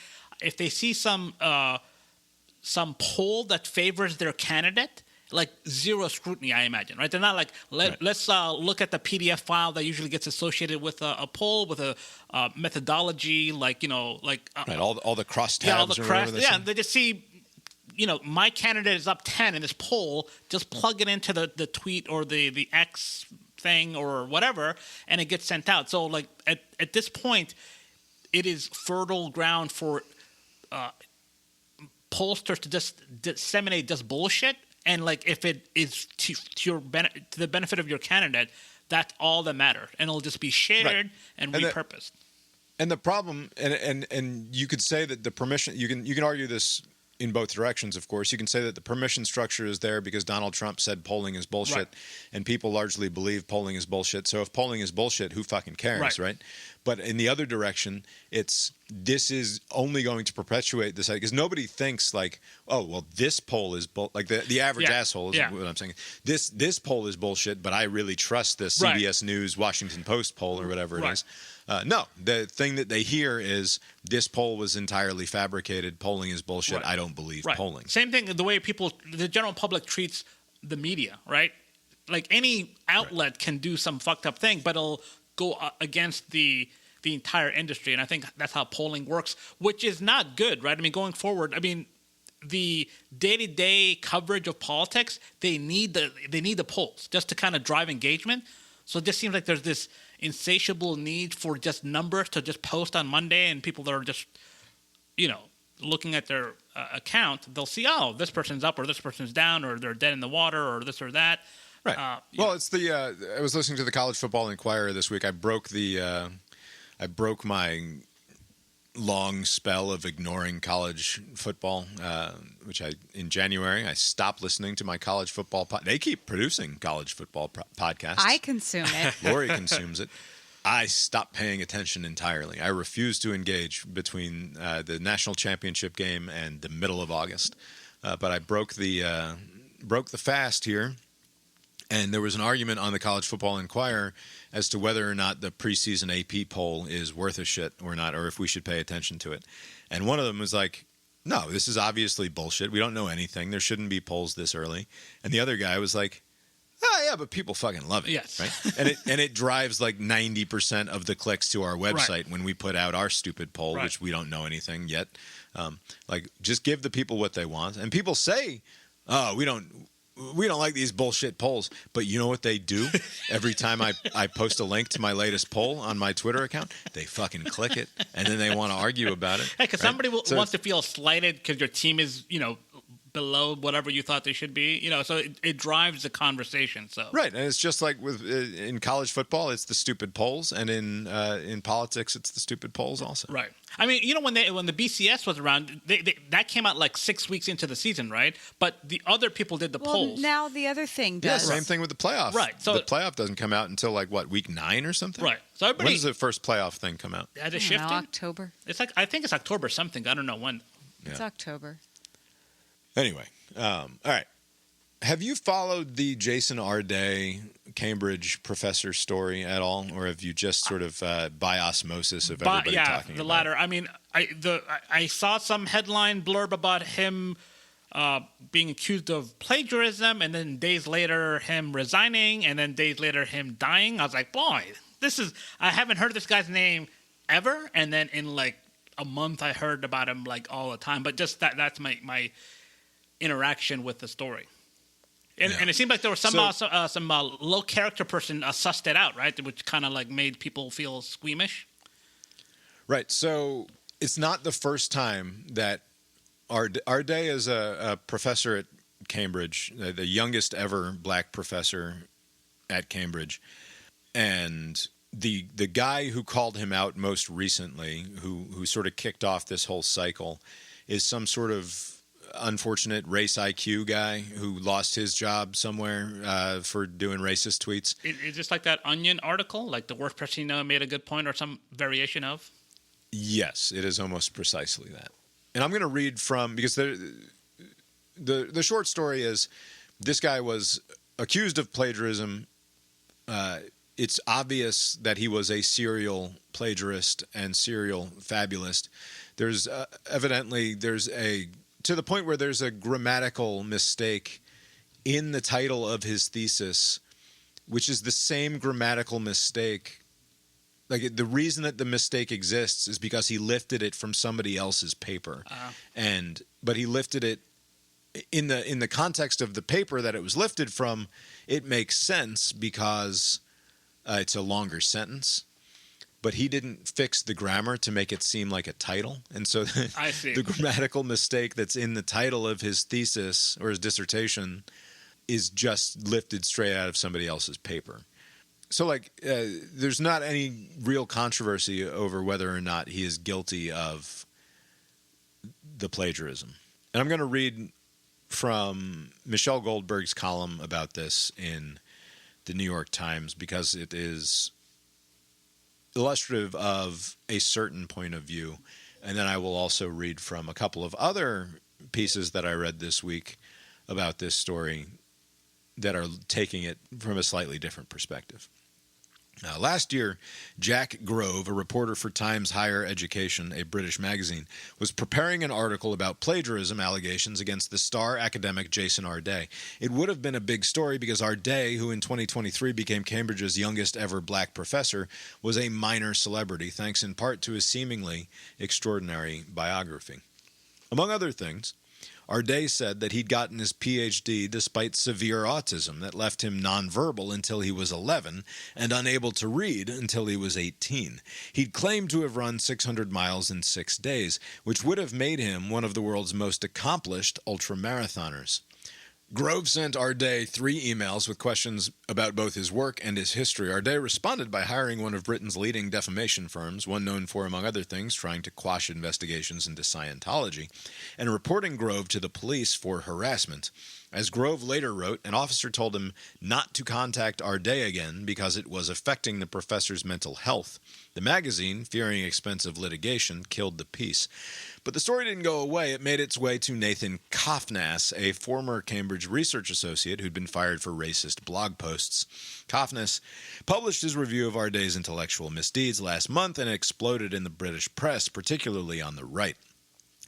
If they see some poll that favors their candidate, like zero scrutiny, I imagine, right? They're not like, let's look at the PDF file that usually gets associated with a poll, with a methodology, like, all the cross tabs. They just see, my candidate is up 10 in this poll, just plug it into the tweet or the X thing or whatever, and it gets sent out. So, like, at this point, it is fertile ground for pollsters to just disseminate just bullshit. And like, if it is to the benefit of your candidate, that's all that matters, and it'll just be shared and repurposed. And the problem, and you could say that the permission, you can argue this in both directions, of course. You can say that the permission structure is there because Donald Trump said polling is bullshit, and people largely believe polling is bullshit. So if polling is bullshit, who fucking cares, right? But in the other direction, this is only going to perpetuate this, because nobody thinks like, oh, well, this poll is like the average asshole is what I'm saying. This poll is bullshit, but I really trust this CBS News, Washington Post poll or whatever it is. No, the thing that they hear is this poll was entirely fabricated. Polling is bullshit. I don't believe polling. Same thing, the way the general public treats the media, right? Like any outlet can do some fucked up thing, but it'll go against the entire industry. And I think that's how polling works, which is not good, right? I mean, going forward, the day-to-day coverage of politics, they need the polls just to kind of drive engagement. So it just seems like there's this insatiable need for just numbers to just post on Monday, and people that are just, looking at their account, they'll see, oh, this person's up or this person's down or they're dead in the water or this or that. Right. Well, it's I was listening to the College Football Inquirer this week. I broke my long spell of ignoring college football, in January, I stopped listening to my college football They keep producing college football podcasts. I consume it. Lori consumes it. I stopped paying attention entirely. I refuse to engage between the national championship game and the middle of August. But I broke the fast here. And there was an argument on the College Football Inquirer as to whether or not the preseason AP poll is worth a shit or not, or if we should pay attention to it. And one of them was like, no, this is obviously bullshit. We don't know anything. There shouldn't be polls this early. And the other guy was like, oh, yeah, but people fucking love it. Yes. Right? And it drives like 90% of the clicks to our website when we put out our stupid poll, which we don't know anything yet. Just give the people what they want. And people say, oh, we don't like these bullshit polls. But you know what they do? Every time I post a link to my latest poll on my Twitter account, they fucking click it, and then they want to argue about it. Hey, because somebody wants to feel slighted because your team is, below whatever you thought they should be, so it drives the conversation. So right, and it's just like in college football, it's the stupid polls, and in politics, it's the stupid polls also. Right. I mean, when the BCS was around, that came out like 6 weeks into the season, right? But the other people did the polls. Now the other thing does. Yeah, same thing with the playoff. Right. So the playoff doesn't come out until week 9 or something. Right. So when does the first playoff thing come out? Has it shifted? October. It's I think it's October something. I don't know when. Yeah. It's October. Anyway, all right. Have you followed the Jason Arday Cambridge professor story at all, or have you just sort of by osmosis of everybody talking about it? Yeah, the latter. I mean, I saw some headline blurb about him being accused of plagiarism, and then days later him resigning, and then days later him dying. I was like, boy, I haven't heard this guy's name ever, and then in like a month I heard about him like all the time. But just that's my interaction with the story. And it seemed like there was some low character person sussed it out, right? Which kind of like made people feel squeamish. Right. So it's not the first time that Arday is a professor at Cambridge, the youngest ever black professor at Cambridge. And the guy who called him out most recently, who sort of kicked off this whole cycle, is some sort of unfortunate race IQ guy who lost his job somewhere for doing racist tweets. Is this like that Onion article, like the worst person you know made a good point, or some variation of? Yes, it is almost precisely that. And I'm going to read from, because the short story is this guy was accused of plagiarism. It's obvious that he was a serial plagiarist and serial fabulist. There's to the point where there's a grammatical mistake in the title of his thesis, which is the same grammatical mistake. Like, the reason that the mistake exists is because he lifted it from somebody else's paper. But he lifted it in the context of the paper that it was lifted from. It makes sense because it's a longer sentence. But he didn't fix the grammar to make it seem like a title. And so I see. The grammatical mistake that's in the title of his thesis or his dissertation is just lifted straight out of somebody else's paper. So, there's not any real controversy over whether or not he is guilty of the plagiarism. And I'm going to read from Michelle Goldberg's column about this in the New York Times because it is illustrative of a certain point of view. And then I will also read from a couple of other pieces that I read this week about this story that are taking it from a slightly different perspective. Last year, Jack Grove, a reporter for Times Higher Education, a British magazine, was preparing an article about plagiarism allegations against the star academic Jason Arday. It would have been a big story because Arday, who in 2023 became Cambridge's youngest ever black professor, was a minor celebrity, thanks in part to his seemingly extraordinary biography. Among other things, Arday said that he'd gotten his PhD despite severe autism that left him nonverbal until he was 11 and unable to read until he was 18. He'd claimed to have run 600 miles in 6 days, which would have made him one of the world's most accomplished ultramarathoners. Grove sent Arday 3 emails with questions about both his work and his history. Arday responded by hiring one of Britain's leading defamation firms, one known for, among other things, trying to quash investigations into Scientology, and reporting Grove to the police for harassment. As Grove later wrote, an officer told him not to contact Arday again because it was affecting the professor's mental health. The magazine, fearing expensive litigation, killed the piece. But the story didn't go away. It made its way to Nathan Kofnas, a former Cambridge research associate who'd been fired for racist blog posts. Kofnas published his review of Arday's intellectual misdeeds last month, and it exploded in the British press, particularly on the right,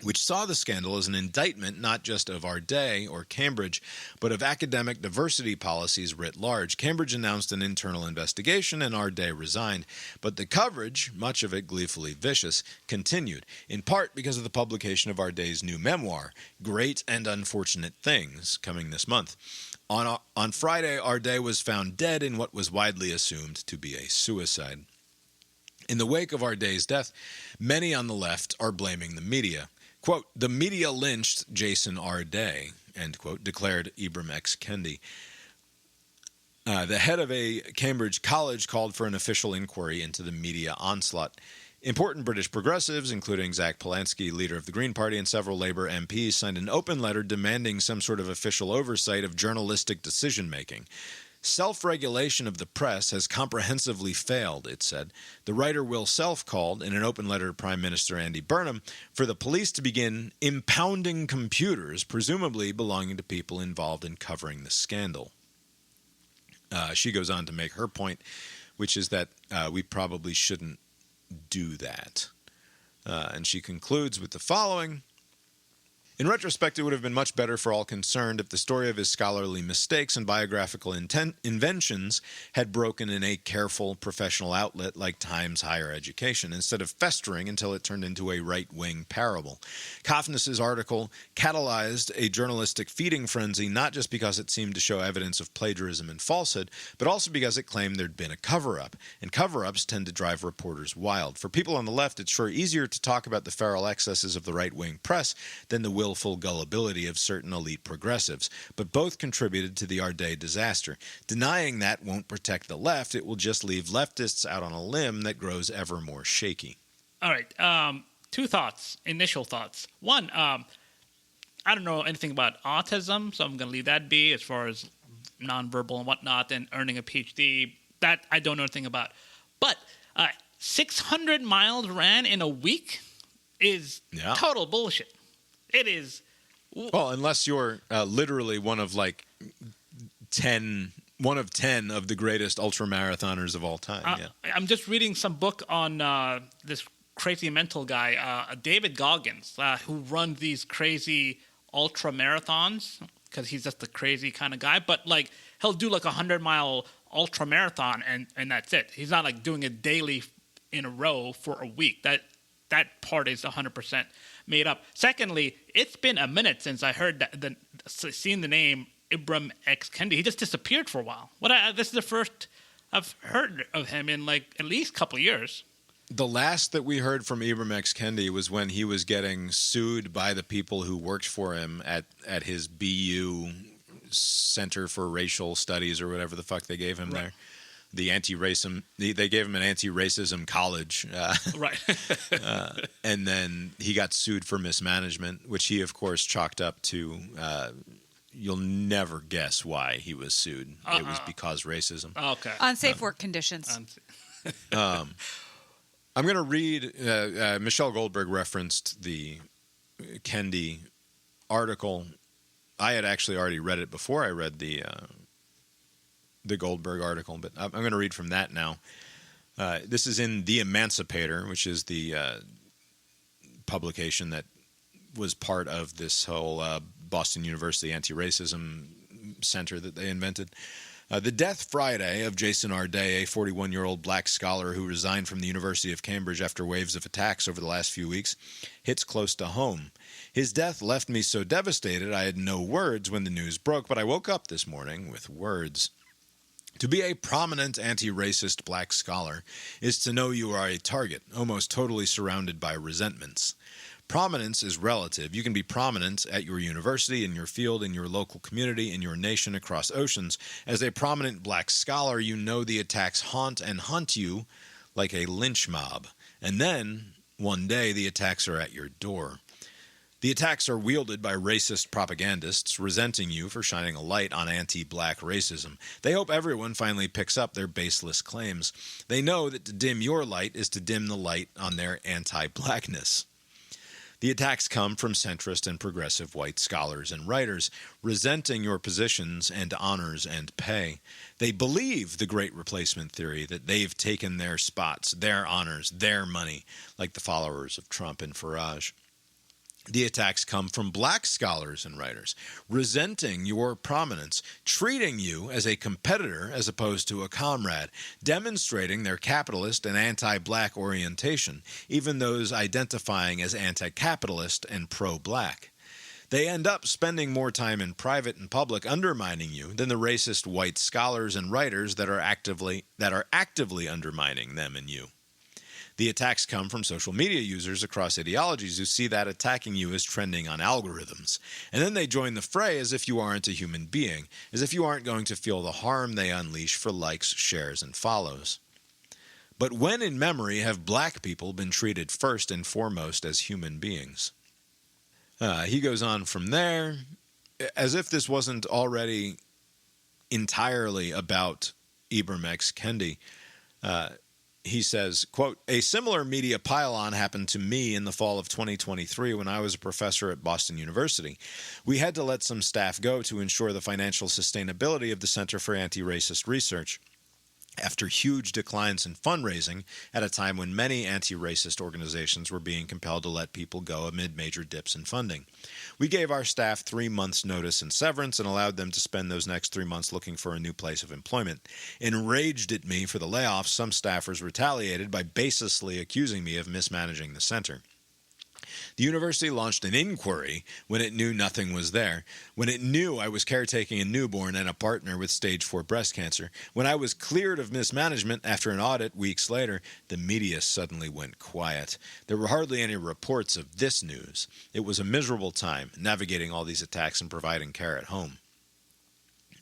which saw the scandal as an indictment not just of Arday or Cambridge, but of academic diversity policies writ large. Cambridge announced an internal investigation and Arday resigned, but the coverage, much of it gleefully vicious, continued, in part because of the publication of Arday's new memoir, Great and Unfortunate Things, coming this month. On Friday, Arday was found dead in what was widely assumed to be a suicide. In the wake of Arday's death, many on the left are blaming the media. Quote, "The media lynched Jason Arday," end quote, declared Ibram X. Kendi. The head of a Cambridge college called for an official inquiry into the media onslaught. Important British progressives, including Zach Polanski, leader of the Green Party, and several Labour MPs, signed an open letter demanding some sort of official oversight of journalistic decision-making. Self-regulation of the press has comprehensively failed, it said. The writer Will Self called, in an open letter to Prime Minister Andy Burnham, for the police to begin impounding computers, presumably belonging to people involved in covering the scandal. She goes on to make her point, which is that we probably shouldn't do that. And she concludes with the following. In retrospect, it would have been much better for all concerned if the story of his scholarly mistakes and biographical inventions had broken in a careful professional outlet like Times Higher Education, instead of festering until it turned into a right-wing parable. Kofnas' article catalyzed a journalistic feeding frenzy, not just because it seemed to show evidence of plagiarism and falsehood, but also because it claimed there'd been a cover-up, and cover-ups tend to drive reporters wild. For people on the left, it's sure easier to talk about the feral excesses of the right-wing press than the willful gullibility of certain elite progressives, but both contributed to the Arday disaster. Denying that won't protect the left. It will just leave leftists out on a limb that grows ever more shaky. All right. Two thoughts, initial thoughts. One, I don't know anything about autism, so I'm going to leave that be as far as nonverbal and whatnot, and earning a PhD. That I don't know anything about. But 600 miles ran in a week is total bullshit. It is. Well, unless you're literally one of 10 of the greatest ultramarathoners of all time. I'm just reading some book on this crazy mental guy, David Goggins, who runs these crazy ultramarathons because he's just a crazy kind of guy. But he'll do 100-mile ultramarathon and that's it. He's not doing it daily in a row for a week. That part is 100% made up. Secondly, it's been a minute since I heard seen the name Ibram X. Kendi. He just disappeared for a while. This is the first I've heard of him in at least a couple of years. The last that we heard from Ibram X. Kendi was when he was getting sued by the people who worked for him at his BU Center for Racial Studies or whatever the fuck they gave him there. The anti-racism, they gave him an anti-racism college, right? And then he got sued for mismanagement, which he, of course, chalked up to. You'll never guess why he was sued. It was because racism. Okay. Unsafe work conditions. I'm going to read. Michelle Goldberg referenced the Kendi article. I had actually already read it before I read the Goldberg article, but I'm going to read from that now. This is in The Emancipator, which is the publication that was part of this whole Boston University anti-racism center that they invented. The death Friday of Jason Arday, a 41-year-old black scholar who resigned from the University of Cambridge after waves of attacks over the last few weeks, hits close to home. His death left me so devastated I had no words when the news broke, but I woke up this morning with words. To be a prominent anti-racist black scholar is to know you are a target, almost totally surrounded by resentments. Prominence is relative. You can be prominent at your university, in your field, in your local community, in your nation, across oceans. As a prominent black scholar, you know the attacks haunt and hunt you like a lynch mob. And then, one day, the attacks are at your door. The attacks are wielded by racist propagandists resenting you for shining a light on anti-black racism. They hope everyone finally picks up their baseless claims. They know that to dim your light is to dim the light on their anti-blackness. The attacks come from centrist and progressive white scholars and writers, resenting your positions and honors and pay. They believe the great replacement theory, that they've taken their spots, their honors, their money, like the followers of Trump and Farage. The attacks come from black scholars and writers, resenting your prominence, treating you as a competitor as opposed to a comrade, demonstrating their capitalist and anti-black orientation, even those identifying as anti-capitalist and pro-black. They end up spending more time in private and public undermining you than the racist white scholars and writers that are actively undermining them and you. The attacks come from social media users across ideologies who see that attacking you as trending on algorithms. And then they join the fray as if you aren't a human being, as if you aren't going to feel the harm they unleash for likes, shares, and follows. But when in memory have black people been treated first and foremost as human beings? He goes on from there, as if this wasn't already entirely about Ibram X. Kendi. He says, quote, "A similar media pile-on happened to me in the fall of 2023 when I was a professor at Boston University. We had to let some staff go to ensure the financial sustainability of the Center for Anti-Racist Research. After huge declines in fundraising at a time when many anti-racist organizations were being compelled to let people go amid major dips in funding. We gave our staff 3 months' notice and severance and allowed them to spend those next 3 months looking for a new place of employment. Enraged at me for the layoffs, some staffers retaliated by baselessly accusing me of mismanaging the center. The university launched an inquiry when it knew nothing was there, when it knew I was caretaking a newborn and a partner with stage 4 breast cancer. When I was cleared of mismanagement after an audit weeks later, the media suddenly went quiet. There were hardly any reports of this news. It was a miserable time navigating all these attacks and providing care at home.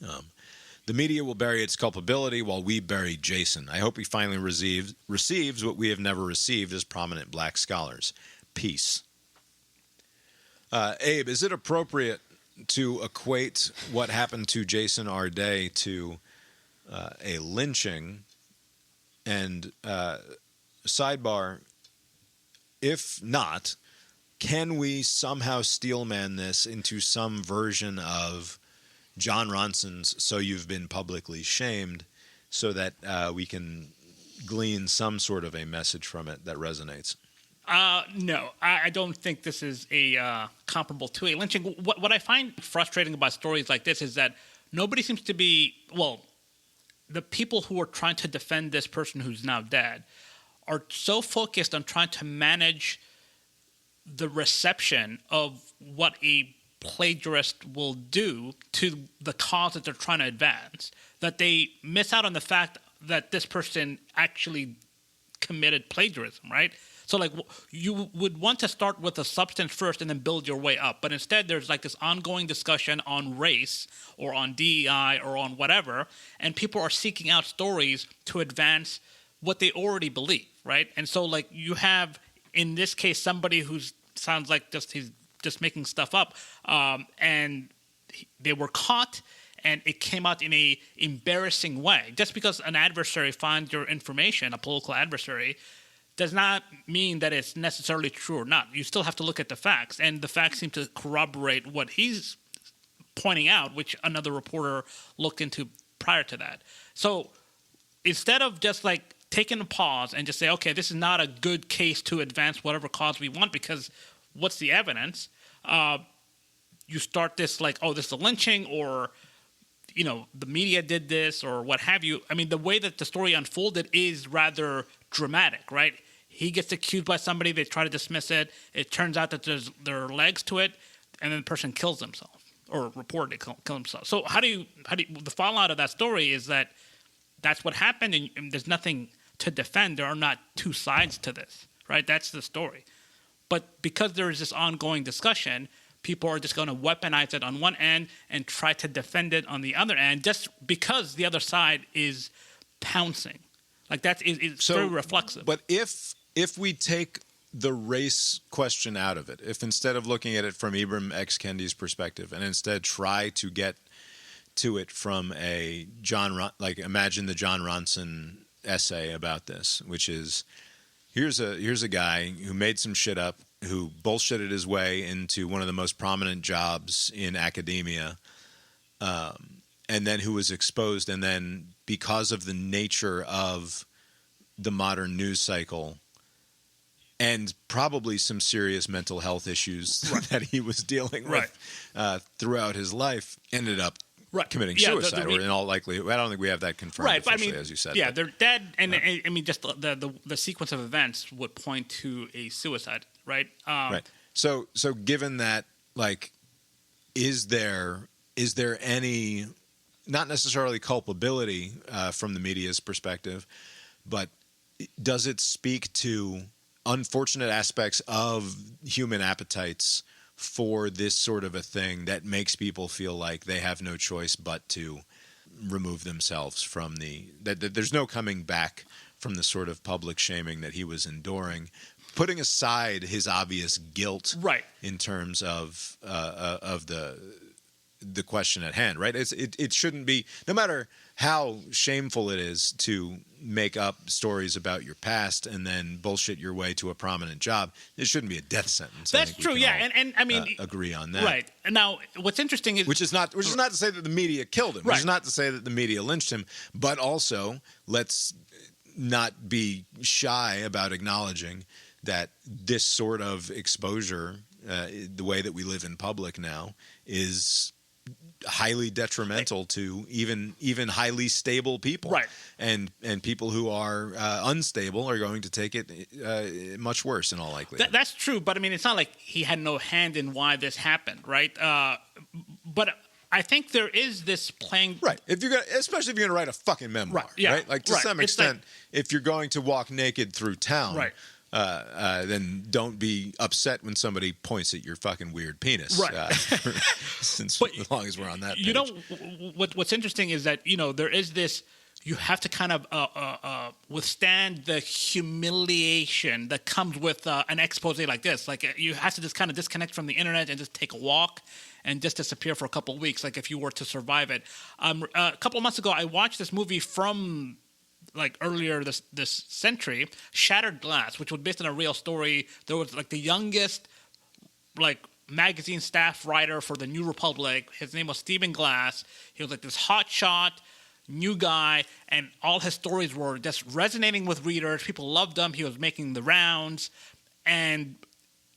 The media will bury its culpability while we bury Jason. I hope he finally receives what we have never received as prominent black scholars. Peace." Abe, is it appropriate to equate what happened to Jason Arday to a lynching? And sidebar, if not, can we somehow steelman this into some version of John Ronson's "So You've Been Publicly Shamed" so that we can glean some sort of a message from it that resonates? No, I don't think this is a comparable to a lynching. What I find frustrating about stories like this is that nobody seems to be, well, the people who are trying to defend this person who's now dead are so focused on trying to manage the reception of what a plagiarist will do to the cause that they're trying to advance that they miss out on the fact that this person actually committed plagiarism, right? So, like, you would want to start with the substance first and then build your way up. But instead, there's, like, this ongoing discussion on race or on DEI or on whatever, and people are seeking out stories to advance what they already believe, right? And so, like, you have, in this case, somebody who sounds like he's just making stuff up, and they were caught, and it came out in a embarrassing way. Just because an adversary finds your information, a political adversary, does not mean that it's necessarily true or not. You still have to look at the facts, and the facts seem to corroborate what he's pointing out, which another reporter looked into prior to that. So instead of just like taking a pause and just say, okay, this is not a good case to advance whatever cause we want because what's the evidence? You start this like, oh, this is a lynching, or you know, the media did this or what have you. I mean, the way that the story unfolded is rather dramatic, right? He gets accused by somebody, they try to dismiss it. It turns out that there are legs to it, and then the person kills himself or reported to kill himself. So how do you the fallout of that story is that that's what happened, and there's nothing to defend. There are not two sides to this, right? That's the story. But because there is this ongoing discussion, people are just going to weaponize it on one end and try to defend it on the other end, just because the other side is pouncing. Like it's very reflexive. But if we take the race question out of it, if instead of looking at it from Ibram X. Kendi's perspective, and instead try to get to it from a imagine the John Ronson essay about this, which is here's a guy who made some shit up, who bullshitted his way into one of the most prominent jobs in academia, and then who was exposed, and then because of the nature of the modern news cycle and probably some serious mental health issues that he was dealing with throughout his life, ended up committing suicide, or in all likelihood. I don't think we have that confirmed officially, as you said. Yeah, they're dead, and I mean, just the sequence of events would point to a suicide, right? Right. So given that, like, is there any, not necessarily culpability from the media's perspective, but does it speak to unfortunate aspects of human appetites for this sort of a thing that makes people feel like they have no choice but to remove themselves from that there's no coming back from the sort of public shaming that he was enduring, putting aside his obvious guilt in terms of the question at hand, right? It shouldn't be, no matter how shameful it is to make up stories about your past and then bullshit your way to a prominent job, it shouldn't be a death sentence. That's true, yeah, and I mean, agree on that, right? And now, what's interesting is which is not to say that the media killed him, which is not to say that the media lynched him, but also let's not be shy about acknowledging that this sort of exposure, the way that we live in public now, is highly detrimental to even highly stable people, and people who are unstable are going to take it much worse in all likelihood. That's true, but I mean, it's not like he had no hand in why this happened, right? But I think there is this playing especially if you're going to write a fucking memoir, right? Like to some extent, if you're going to walk naked through town, then don't be upset when somebody points at your fucking weird penis. As long as we're on that page. You know, what's interesting is that, you know, there is this, you have to kind of withstand the humiliation that comes with an expose like this. Like, you have to just kind of disconnect from the internet and just take a walk and just disappear for a couple of weeks, like if you were to survive it. A couple of months ago, I watched this movie from earlier this century, Shattered Glass, which was based on a real story. There was the youngest magazine staff writer for the New Republic. His name was Stephen Glass. He was this hotshot new guy, and all his stories were just resonating with readers. People loved him. He was making the rounds, and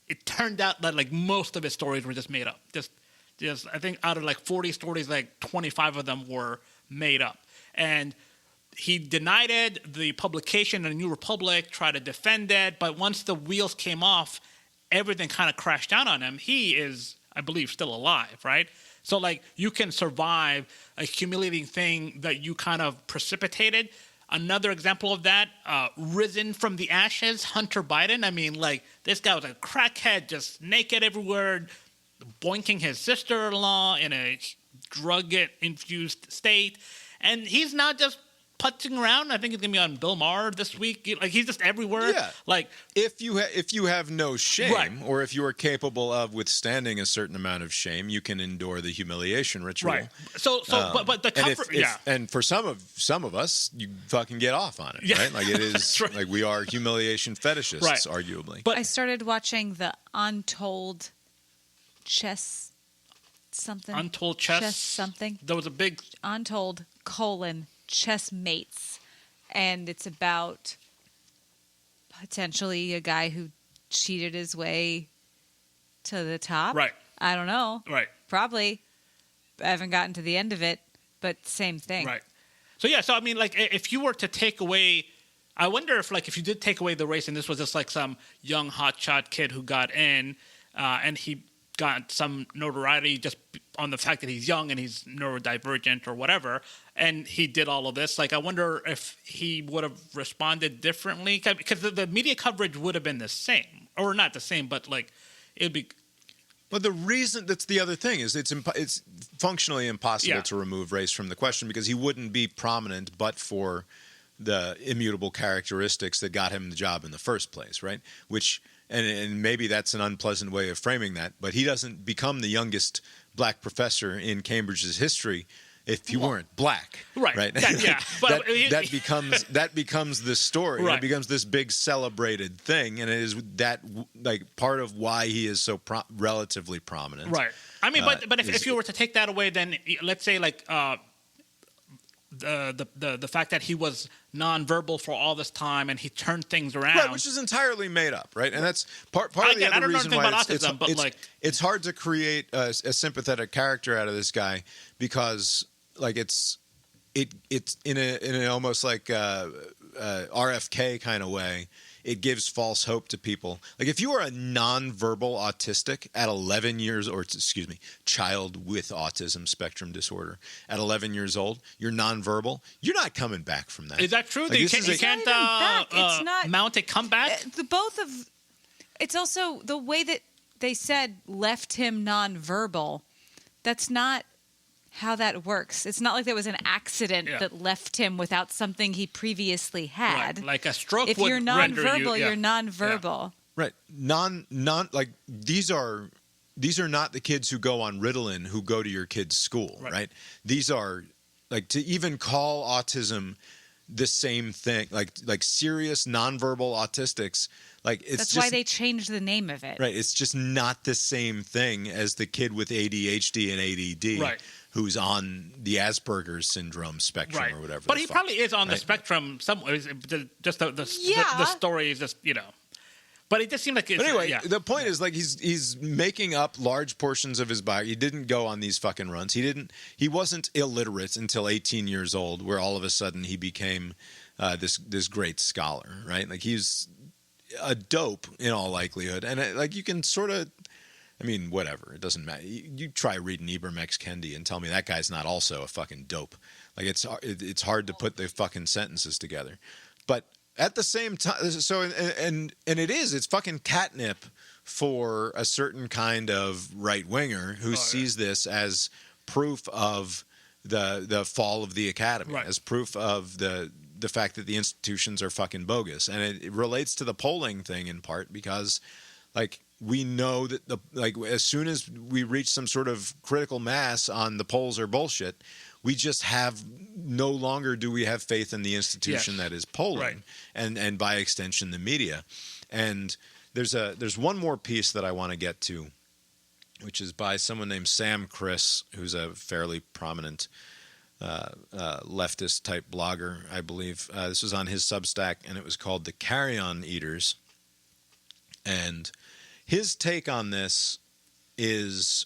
it turned out that most of his stories were just made up. Just I think out of 40 stories, 25 of them were made up, and he denied it. The publication in the New Republic tried to defend it, but once the wheels came off, everything kind of crashed down on him. He is, I believe, still alive, right? So, you can survive a humiliating thing that you kind of precipitated. Another example of that, risen from the ashes, Hunter Biden. I mean, this guy was a crackhead, just naked everywhere, boinking his sister-in-law in a drug-infused state. And he's not just putzing around. I think he's gonna be on Bill Maher this week. He's just everywhere. Yeah. If you have no shame, or if you are capable of withstanding a certain amount of shame, you can endure the humiliation ritual. Right. So, but the comfort. And for some of us, you fucking get off on it. Yeah. Right. It is we are humiliation fetishists, arguably. But I started watching the Untold Chess something. Untold Chess something. There was a big Untold : Chessmates, and it's about potentially a guy who cheated his way to the top. Right. I don't know. Right. Probably. I haven't gotten to the end of it, but same thing. Right. So I mean, if you were to take away, I wonder if you did take away the race, and this was just some young hotshot kid who got in, and he got some notoriety just on the fact that he's young and he's neurodivergent or whatever, and he did all of this. I wonder if he would have responded differently, because the media coverage would have been the same, or not the same, but like it'd be. But the reason that's the other thing is it's functionally impossible to remove race from the question because he wouldn't be prominent but for the immutable characteristics that got him the job in the first place, right? Which and maybe that's an unpleasant way of framing that, but he doesn't become the youngest black professor in Cambridge's history if he weren't black, right? But that becomes the story. Right. It becomes this big celebrated thing, and it is that like part of why he is so relatively prominent. Right. I mean, but if you were to take that away, then let's say like the fact that he was nonverbal for all this time and he turned things around, right, which is entirely made up, right? And that's part of the other reason why it's hard to create a sympathetic character out of this guy because like it's in an almost like RFK kind of way. It gives false hope to people. Like if you are a nonverbal autistic at 11 years, or excuse me, child with autism spectrum disorder at 11 years old, you're nonverbal. You're not coming back from that. Is that true? Like, you can't mount a comeback? It's also the way that they said left him nonverbal. That's not how that works. It's not like there was an accident that left him without something he previously had. Right. Like a stroke. If you're nonverbal, you're nonverbal. Right. Like these are not the kids who go on Ritalin who go to your kid's school, right? These are like to even call autism the same thing, like serious nonverbal autistics. Like that's why they changed the name of it. Right. It's just not the same thing as the kid with ADHD and ADD. Right. Who's on the Asperger's syndrome spectrum or whatever. But he probably is on the spectrum somewhere. Just the story is just, But it just seemed like it's... But anyway, the point is like he's making up large portions of his bio. He didn't go on these fucking runs. He wasn't illiterate until 18 years old, where all of a sudden he became this great scholar, right? Like he's a dope in all likelihood. And like you can sort of... I mean, whatever. It doesn't matter. You try reading Ibram X. Kendi and tell me that guy's not also a fucking dope. Like it's hard to put the fucking sentences together. But at the same time, so and it's fucking catnip for a certain kind of right winger who sees this as proof of the fall of the academy, as proof of the fact that the institutions are fucking bogus, and it relates to the polling thing in part because, like. We know that as soon as we reach some sort of critical mass on the polls are bullshit, we just have no longer do we have faith in the institution that is polling, and by extension the media. And there's one more piece that I want to get to, which is by someone named Sam Criss, who's a fairly prominent leftist type blogger, I believe. This was on his Substack, and it was called The Carrion Eaters, and his take on this is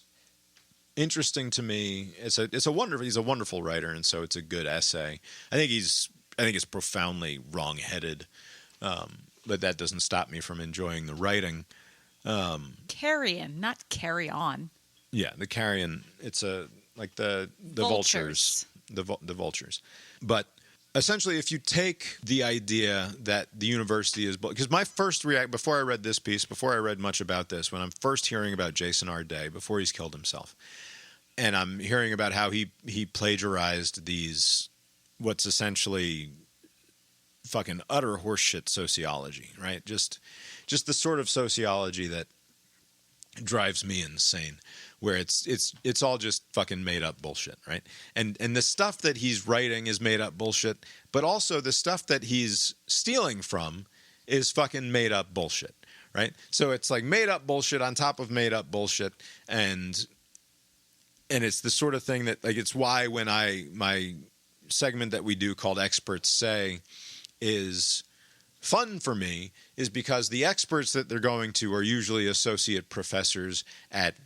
interesting to me. He's a wonderful writer, and so it's a good essay. I think it's profoundly wrong-headed, but that doesn't stop me from enjoying the writing. Carrion, not carry on. Yeah, the carrion. It's like the vultures, the vultures, but. Essentially, if you take the idea that the university is... Because my first before I read this piece, before I read much about this, when I'm first hearing about Jason Arday, before he's killed himself, and I'm hearing about how he plagiarized these, what's essentially fucking utter horseshit sociology, right? Just the sort of sociology that drives me insane, where it's all just fucking made up bullshit, right? And the stuff that he's writing is made up bullshit, but also the stuff that he's stealing from is fucking made up bullshit, right? So it's like made up bullshit on top of made up bullshit, and it's the sort of thing that, like, it's why when my segment that we do called Experts Say is fun for me, is because the experts that they're going to are usually associate professors at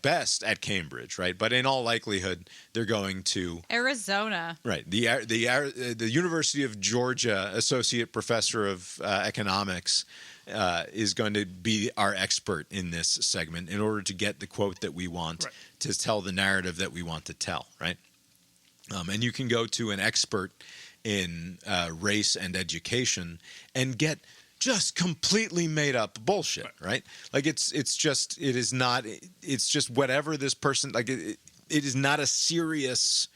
best at Cambridge, right? But in all likelihood, they're going to Arizona, right? The University of Georgia associate professor of economics is going to be our expert in this segment in order to get the quote that we want to tell the narrative that we want to tell, right? And you can go to an expert in race and education and get just completely made up bullshit, right? Like it's just whatever this person, like it is not a serious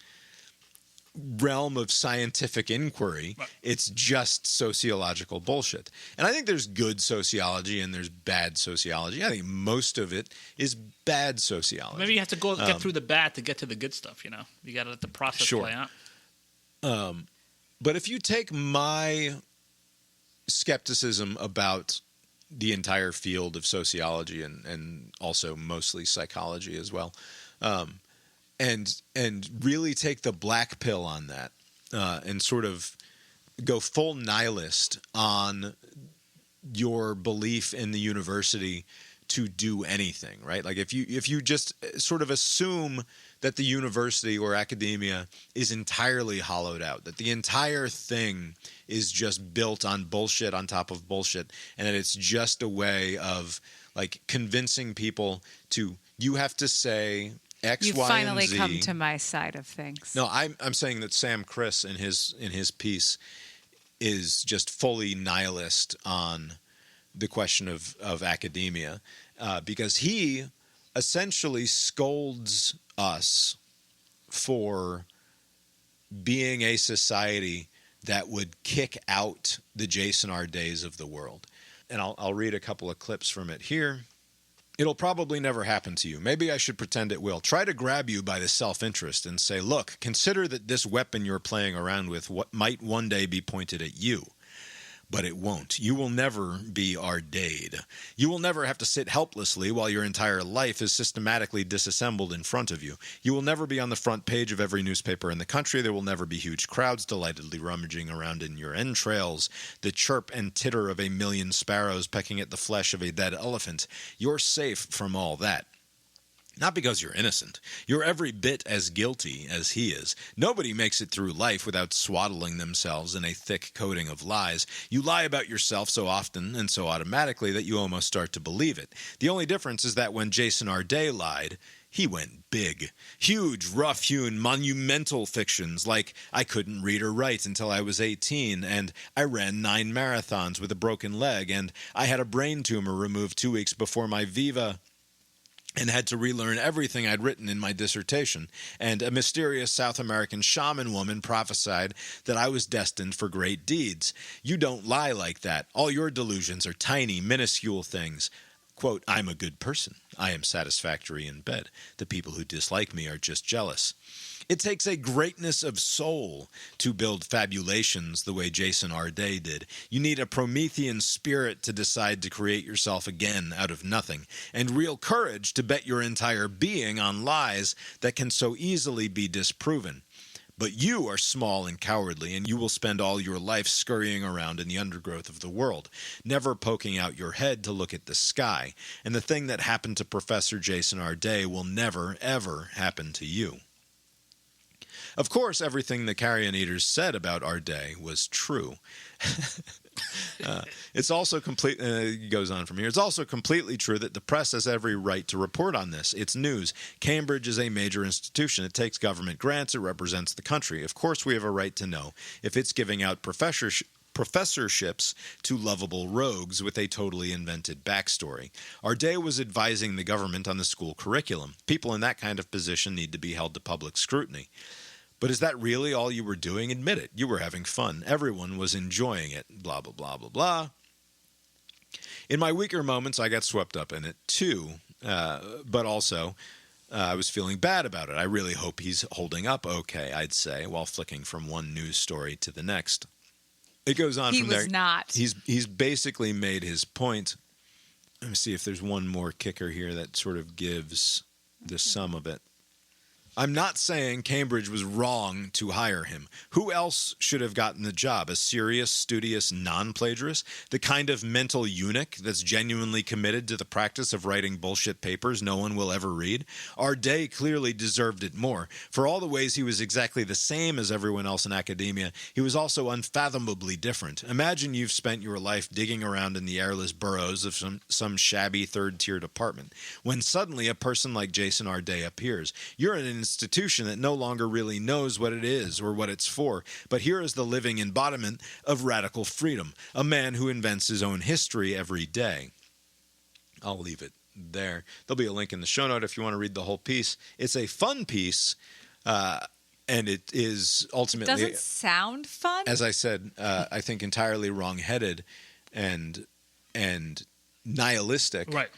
realm of scientific inquiry. Right. It's just sociological bullshit. And I think there's good sociology and there's bad sociology. I think most of it is bad sociology. Maybe you have to get through the bad to get to the good stuff, you know? You got to let the process play out. But if you take my skepticism about the entire field of sociology and also mostly psychology as well, and really take the black pill on that, and sort of go full nihilist on your belief in the university to do anything, right? Like if you just sort of assume that the university or academia is entirely hollowed out, that the entire thing is just built on bullshit on top of bullshit, and that it's just a way of like convincing people to, you have to say X, you Y, finally and Z. come to my side of things. No, I'm saying that Sam Criss in his piece is just fully nihilist on the question of academia, because he essentially scolds us for being a society that would kick out the Jason Ardays of the world. And I'll read a couple of clips from it here. It'll probably never happen to you. Maybe I should pretend it will. Try to grab you by the self-interest and say, look, consider that this weapon you're playing around with might one day be pointed at you. But it won't. You will never be Ardayed. You will never have to sit helplessly while your entire life is systematically disassembled in front of you. You will never be on the front page of every newspaper in the country. There will never be huge crowds delightedly rummaging around in your entrails, the chirp and titter of a million sparrows pecking at the flesh of a dead elephant. You're safe from all that. Not because you're innocent. You're every bit as guilty as he is. Nobody makes it through life without swaddling themselves in a thick coating of lies. You lie about yourself so often and so automatically that you almost start to believe it. The only difference is that when Jason Arday lied, he went big. Huge, rough-hewn, monumental fictions like I couldn't read or write until I was 18, and I ran 9 marathons with a broken leg, and I had a brain tumor removed 2 weeks before my Viva and had to relearn everything I'd written in my dissertation, and a mysterious South American shaman woman prophesied that I was destined for great deeds. You don't lie like that. All your delusions are tiny, minuscule things. Quote, I'm a good person. I am satisfactory in bed. The people who dislike me are just jealous. It takes a greatness of soul to build fabulations the way Jason Arday did. You need a Promethean spirit to decide to create yourself again out of nothing, and real courage to bet your entire being on lies that can so easily be disproven. But you are small and cowardly, and you will spend all your life scurrying around in the undergrowth of the world, never poking out your head to look at the sky. And the thing that happened to Professor Jason Arday will never, ever happen to you. Of course, everything the carrion eaters said about Arday was true. It's also it goes on from here. It's also completely true that the press has every right to report on this. It's news. Cambridge is a major institution. It takes government grants. It represents the country. Of course, we have a right to know if it's giving out professorships to lovable rogues with a totally invented backstory. Arday was advising the government on the school curriculum. People in that kind of position need to be held to public scrutiny. But is that really all you were doing? Admit it. You were having fun. Everyone was enjoying it. Blah, blah, blah, blah, blah. In my weaker moments, I got swept up in it too. But also, I was feeling bad about it. I really hope he's holding up okay, I'd say, while flicking from one news story to the next. It goes on from there. He was not. He's basically made his point. Let me see if there's one more kicker here that sort of gives the sum of it. I'm not saying Cambridge was wrong to hire him. Who else should have gotten the job? A serious, studious non-plagiarist? The kind of mental eunuch that's genuinely committed to the practice of writing bullshit papers no one will ever read? Arday clearly deserved it more. For all the ways he was exactly the same as everyone else in academia, he was also unfathomably different. Imagine you've spent your life digging around in the airless burrows of some shabby third-tier department. When suddenly a person like Jason Arday appears, you're in an institution that no longer really knows what it is or what it's for. But here is the living embodiment of radical freedom, a man who invents his own history every day. I'll leave it there. There'll be a link in the show note if you want to read the whole piece. It's a fun piece, and it is ultimately... Doesn't sound fun? As I said, I think entirely wrong-headed and nihilistic. Right.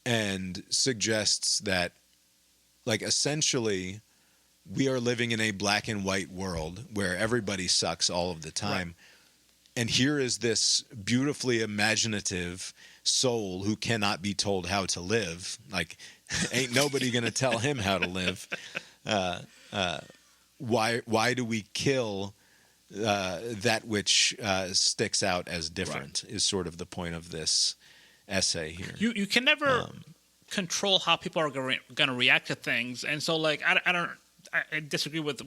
And suggests that, like, essentially, we are living in a black and white world where everybody sucks all of the time. Right. And here is this beautifully imaginative soul who cannot be told how to live. Like, ain't nobody going to tell him how to live. Why do we kill that which sticks out as different, right, is sort of the point of this essay here. You can never control how people are going to react to things, and so like I disagree with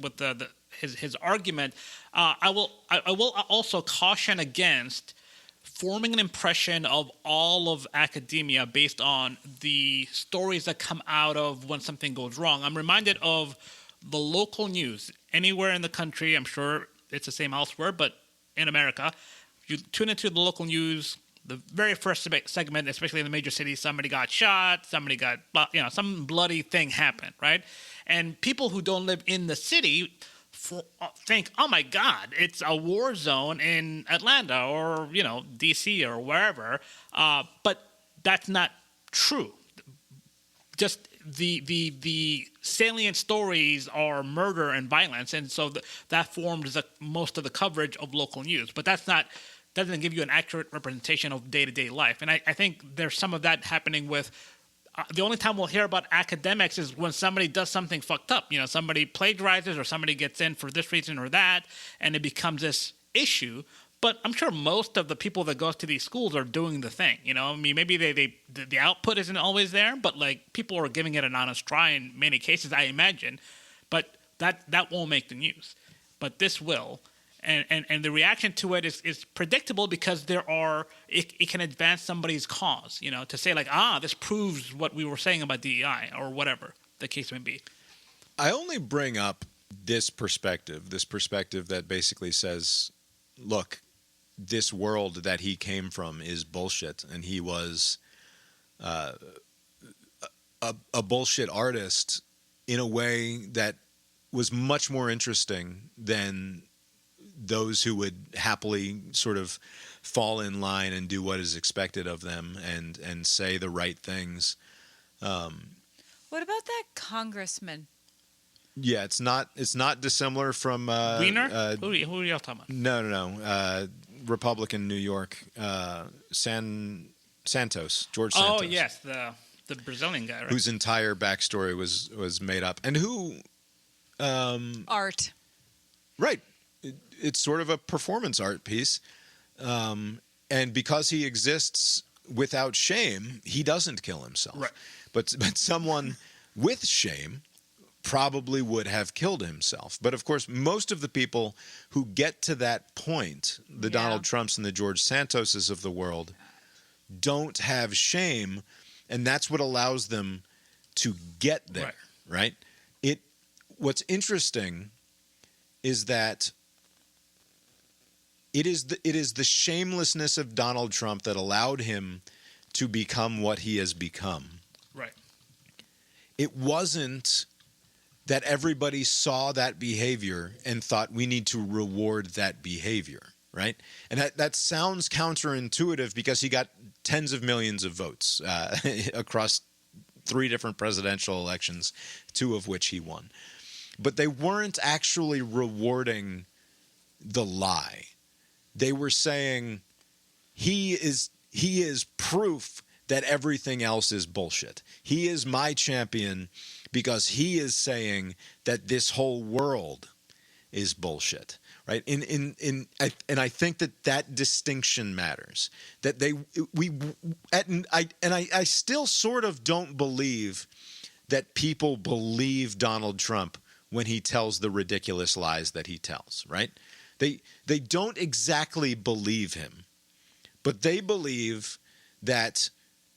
his argument. I will also caution against forming an impression of all of academia based on the stories that come out of when something goes wrong. I'm reminded of the local news anywhere in the country. I'm sure it's the same elsewhere, but in America, you tune into the local news. The very first segment, especially in the major cities, somebody got shot, somebody got, some bloody thing happened, right? And people who don't live in the city think, oh my God, it's a war zone in Atlanta or, DC or wherever. But that's not true. Just the salient stories are murder and violence. And so that forms most of the coverage of local news. But doesn't give you an accurate representation of day-to-day life. And I think there's some of that happening with the only time we'll hear about academics is when somebody does something fucked up. Somebody plagiarizes or somebody gets in for this reason or that, and it becomes this issue. But I'm sure most of the people that goes to these schools are doing the thing. Maybe the output isn't always there, but like people are giving it an honest try in many cases, I imagine. But that won't make the news. But this will. And the reaction to it is predictable because it can advance somebody's cause, to say like, this proves what we were saying about DEI or whatever the case may be. I only bring up this perspective that basically says, look, this world that he came from is bullshit, and he was a bullshit artist in a way that was much more interesting than those who would happily sort of fall in line and do what is expected of them and say the right things. What about that congressman? Yeah, it's not dissimilar from Wiener. Who are y'all talking about? No. Republican New York, Santos, George Santos. Oh yes, the Brazilian guy, right? Whose entire backstory was made up, and who art. Right. It's sort of a performance art piece. And because he exists without shame, he doesn't kill himself. Right. But someone with shame probably would have killed himself. But of course, most of the people who get to that point, the Donald Trumps and the George Santoses of the world, don't have shame, and that's what allows them to get there, right? What's interesting is that it is the shamelessness of Donald Trump that allowed him to become what he has become. Right. It wasn't that everybody saw that behavior and thought we need to reward that behavior, right? And that sounds counterintuitive because he got tens of millions of votes across 3 different presidential elections, 2 of which he won. But they weren't actually rewarding the lie. They were saying he is proof that everything else is bullshit. He is my champion because he is saying that this whole world is bullshit, right? And I think that distinction matters. That I still sort of don't believe that people believe Donald Trump when he tells the ridiculous lies that he tells, right? They don't exactly believe him, but they believe that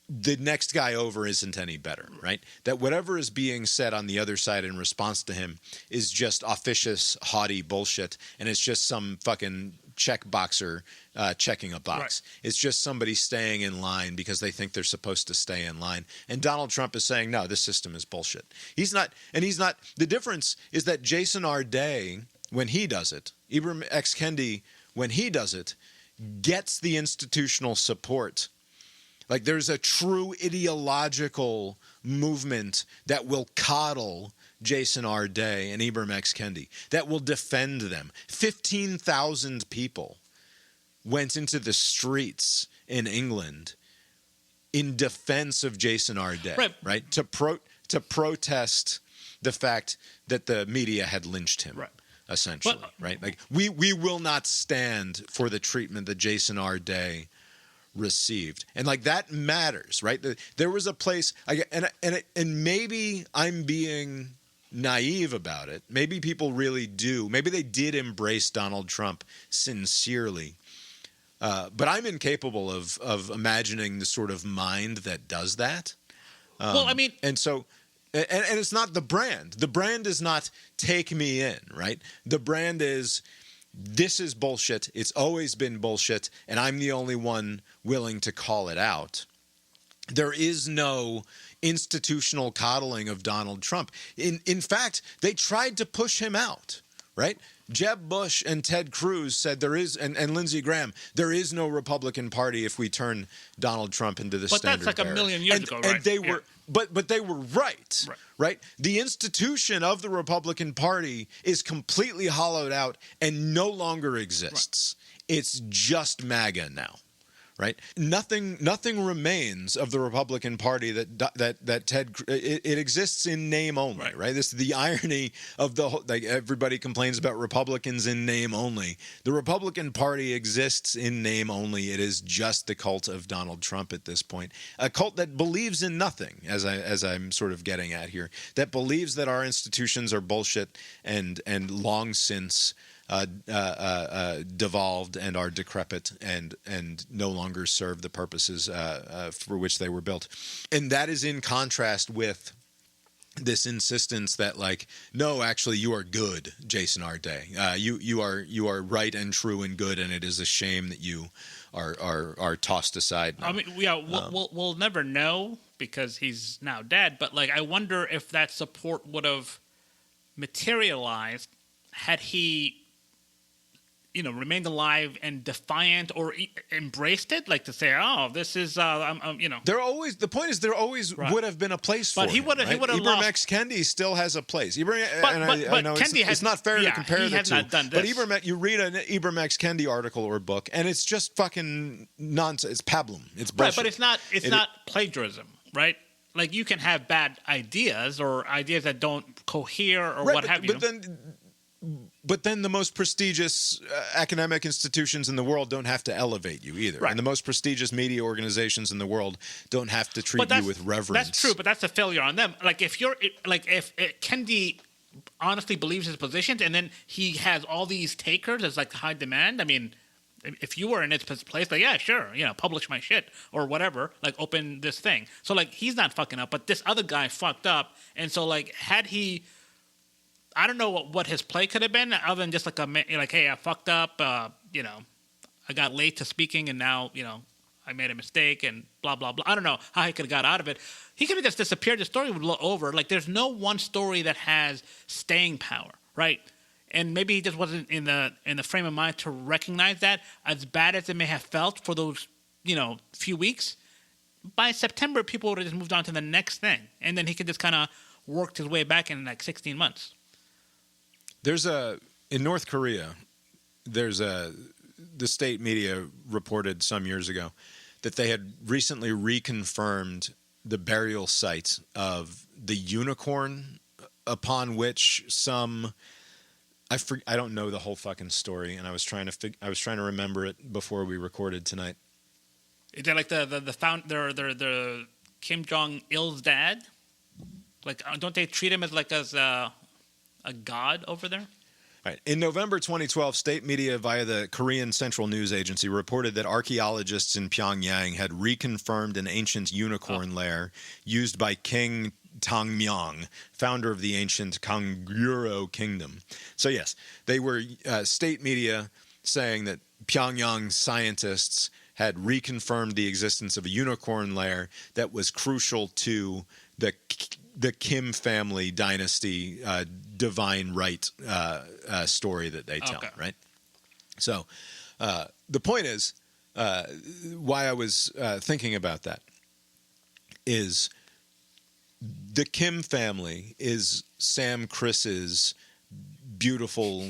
the next guy over isn't any better, right? That whatever is being said on the other side in response to him is just officious, haughty bullshit, and it's just some fucking check boxer checking a box. Right. It's just somebody staying in line because they think they're supposed to stay in line. And Donald Trump is saying, no, this system is bullshit. He's not. The difference is that Jason Arday, when he does it, Ibram X. Kendi, when he does it, gets the institutional support. Like, there's a true ideological movement that will coddle Jason Arday and Ibram X. Kendi, that will defend them. 15,000 people went into the streets in England in defense of Jason Arday, right? To protest the fact that the media had lynched him. Right. Essentially, right? Like, we will not stand for the treatment that Jason Arday received, and like that matters, right? There was a place, and maybe I'm being naive about it. Maybe people really do. Maybe they did embrace Donald Trump sincerely, but I'm incapable of imagining the sort of mind that does that. Well, I mean, and so. And it's not the brand. The brand is not take me in, right? The brand is, this is bullshit. It's always been bullshit, and I'm the only one willing to call it out. There is no institutional coddling of Donald Trump. In fact, they tried to push him out, right? Jeb Bush and Ted Cruz said there is, and Lindsey Graham, there is no Republican Party if we turn Donald Trump into the standard that's like bearer. a million years ago, right? And they were, but they were right? The institution of the Republican Party is completely hollowed out and no longer exists. Right. It's just MAGA now. Right, nothing remains of the Republican Party that Ted. It exists in name only. Right, this is the irony of the whole. Like, everybody complains about Republicans in name only. The Republican Party exists in name only. It is just the cult of Donald Trump at this point, a cult that believes in nothing, as I'm sort of getting at here, that believes that our institutions are bullshit and long since devolved and are decrepit and no longer serve the purposes for which they were built. And that is in contrast with this insistence that, like, no, actually, you are good, Jason Arday. You are right and true and good, and it is a shame that you are tossed aside now. I mean, yeah, we'll never know because he's now dead. But, like, I wonder if that support would have materialized had he, remained alive and defiant, or embraced it, like to say, "Oh, this is, The point is, there always would have been a place for him. But he would have Ibram lost. X. Kendi still has a place. But Kendi it's not fair to compare the two. Not done this. But you read an Ibram X. Kendi article or book, and it's just fucking nonsense. It's pablum. It's bullshit. Right, but it's not plagiarism, right? Like, you can have bad ideas or ideas that don't cohere or what have you. But then the most prestigious academic institutions in the world don't have to elevate you either. Right. And the most prestigious media organizations in the world don't have to treat you with reverence. That's true, but that's a failure on them. Like, if Kendi honestly believes his positions and then he has all these takers as, like, high demand, I mean, if you were in its place, like, yeah, sure, publish my shit or whatever, like, open this thing. So, like, he's not fucking up, but this other guy fucked up. And so, like, had he... I don't know what his play could have been, other than just like hey, I fucked up, I got late to speaking, and now, I made a mistake, and blah, blah, blah. I don't know how he could have got out of it. He could have just disappeared. The story would blow over. Like, there's no one story that has staying power, right? And maybe he just wasn't in the frame of mind to recognize that, as bad as it may have felt for those, few weeks. By September, people would have just moved on to the next thing, and then he could just kind of worked his way back in, like, 16 months. In North Korea, the state media reported some years ago that they had recently reconfirmed the burial site of the unicorn upon which I don't know the whole fucking story, and I was trying to remember it before we recorded tonight. Is that like the Kim Jong Il's dad? Like, don't they treat him as a god over there? Right. In November 2012, state media via the Korean Central News Agency reported that archaeologists in Pyongyang had reconfirmed an ancient unicorn lair used by King Tangmyong, founder of the ancient Kongyuro Kingdom. So yes, they were state media saying that Pyongyang scientists had reconfirmed the existence of a unicorn lair that was crucial to the Kim family dynasty divine right story that they tell, right? So the point is, why I was thinking about that is the Kim family is Sam Chris's beautiful